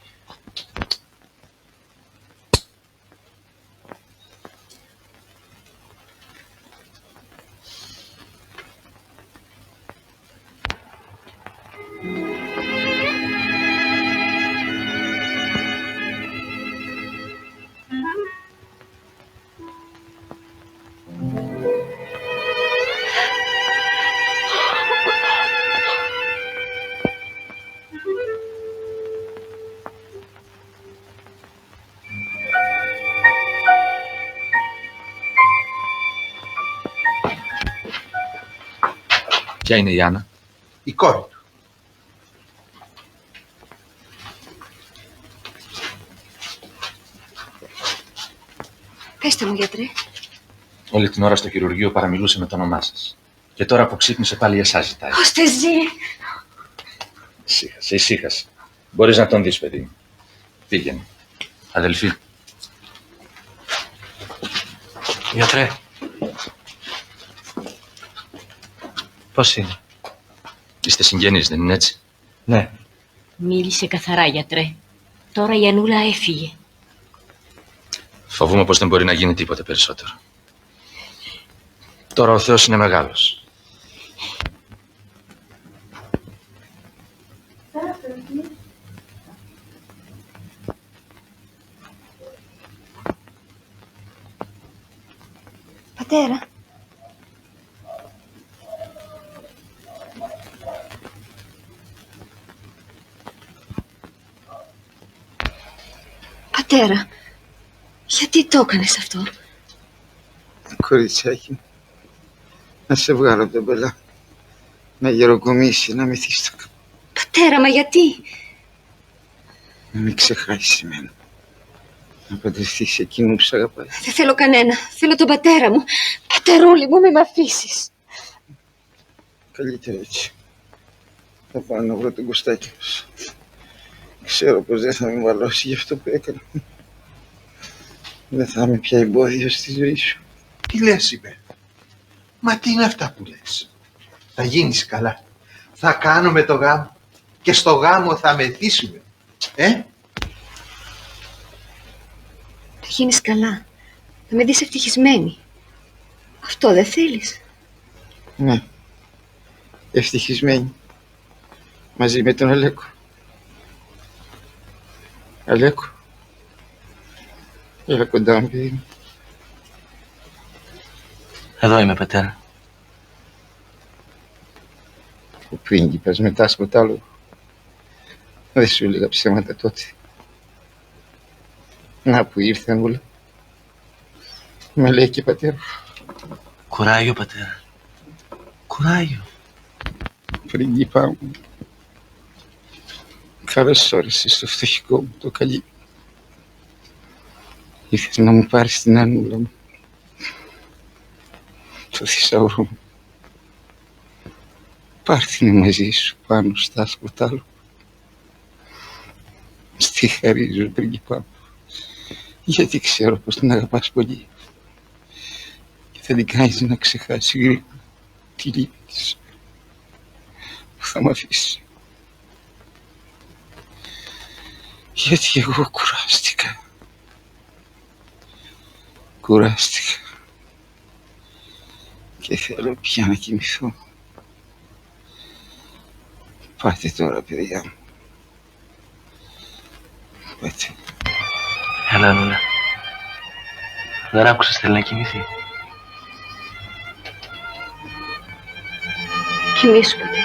Ποια είναι η Άννα? Η κόρη του. Πέστε μου, γιατρέ. Όλη την ώρα στο χειρουργείο παραμιλούσε με το όνομά σας. Και τώρα που ξύπνησε πάλι εσάς ζητάει. Ώστε ζει. Ησύχασε, ησύχασε. Μπορείς να τον δεις, παιδί μου. Πήγαινε. Αδελφή. Γιατρέ. Πώς είναι? Είστε συγγενείς, δεν είναι έτσι? Ναι. Μίλησε καθαρά, γιατρέ. Τώρα η Ανούλα έφυγε. Φοβούμαι πως δεν μπορεί να γίνει τίποτε περισσότερο. Τώρα ο Θεός είναι μεγάλος. Πατέρα. Πατέρα, γιατί το έκανες αυτό? Κοριτσάκι μου, να σε βγάλω από τον πελά, να γεροκομίσει, να μεθύστακα. Πατέρα, μα γιατί? Να μην ξεχάσεις εμένα. Να παντρευτείς εκείνο που σ' αγαπάει. Δεν θέλω κανένα. Θέλω τον πατέρα μου. Πατερούλη μου, μη με αφήσεις. Καλύτερα έτσι. Θα πάω να βρω τον Κωστάκη μας. Ξέρω πως δεν θα με βαλώσει για αυτό που έκανα. Δεν θα είμαι πια εμπόδιο στη ζωή σου. Τι λες, είπε? Μα τι είναι αυτά που λες? Θα γίνεις καλά. Θα κάνουμε το γάμο. Και στο γάμο θα μεθύσουμε. Θα γίνεις καλά. Θα με δεις ευτυχισμένη. Αυτό δεν θέλεις? Ναι. Ευτυχισμένη. Μαζί με τον Αλέκο. Αλέκο. Έλα κοντά μου, παιδί μου. Εδώ είμαι, πατέρα. Ο πρίγκιπας μετά σκοτάλογο. Δεν σου έλεγα ψέματα τότε. Να που ήρθαν όλα. Με λέει και πατέρα. Κουράγιο, πατέρα. Κουράγιο. Πρίγκιπά μου. Καλώς όρισες στο φτωχικό μου το καλή. Ήθελες να μου πάρεις την Ανούλα μου. Το θησαυρό μου. Πάρ' την μαζί σου πάνω στα σκοτάλου. Στη χαρίζω, πρίγκιπά μου. Γιατί ξέρω πως την αγαπάς πολύ. Και θα την κάνεις να ξεχάσει γρήγορα τη λύπη της που θα μ' αφήσει. Γιατί εγώ κουράστηκα. Κουράστηκα. Και θέλω πια να κοιμηθώ. Πάτε τώρα, παιδιά μου. Πάτε. Έλα, Ανούλα. Δεν άκουσες, θέλει να κοιμηθεί. Κοιμήσου, πατέρα.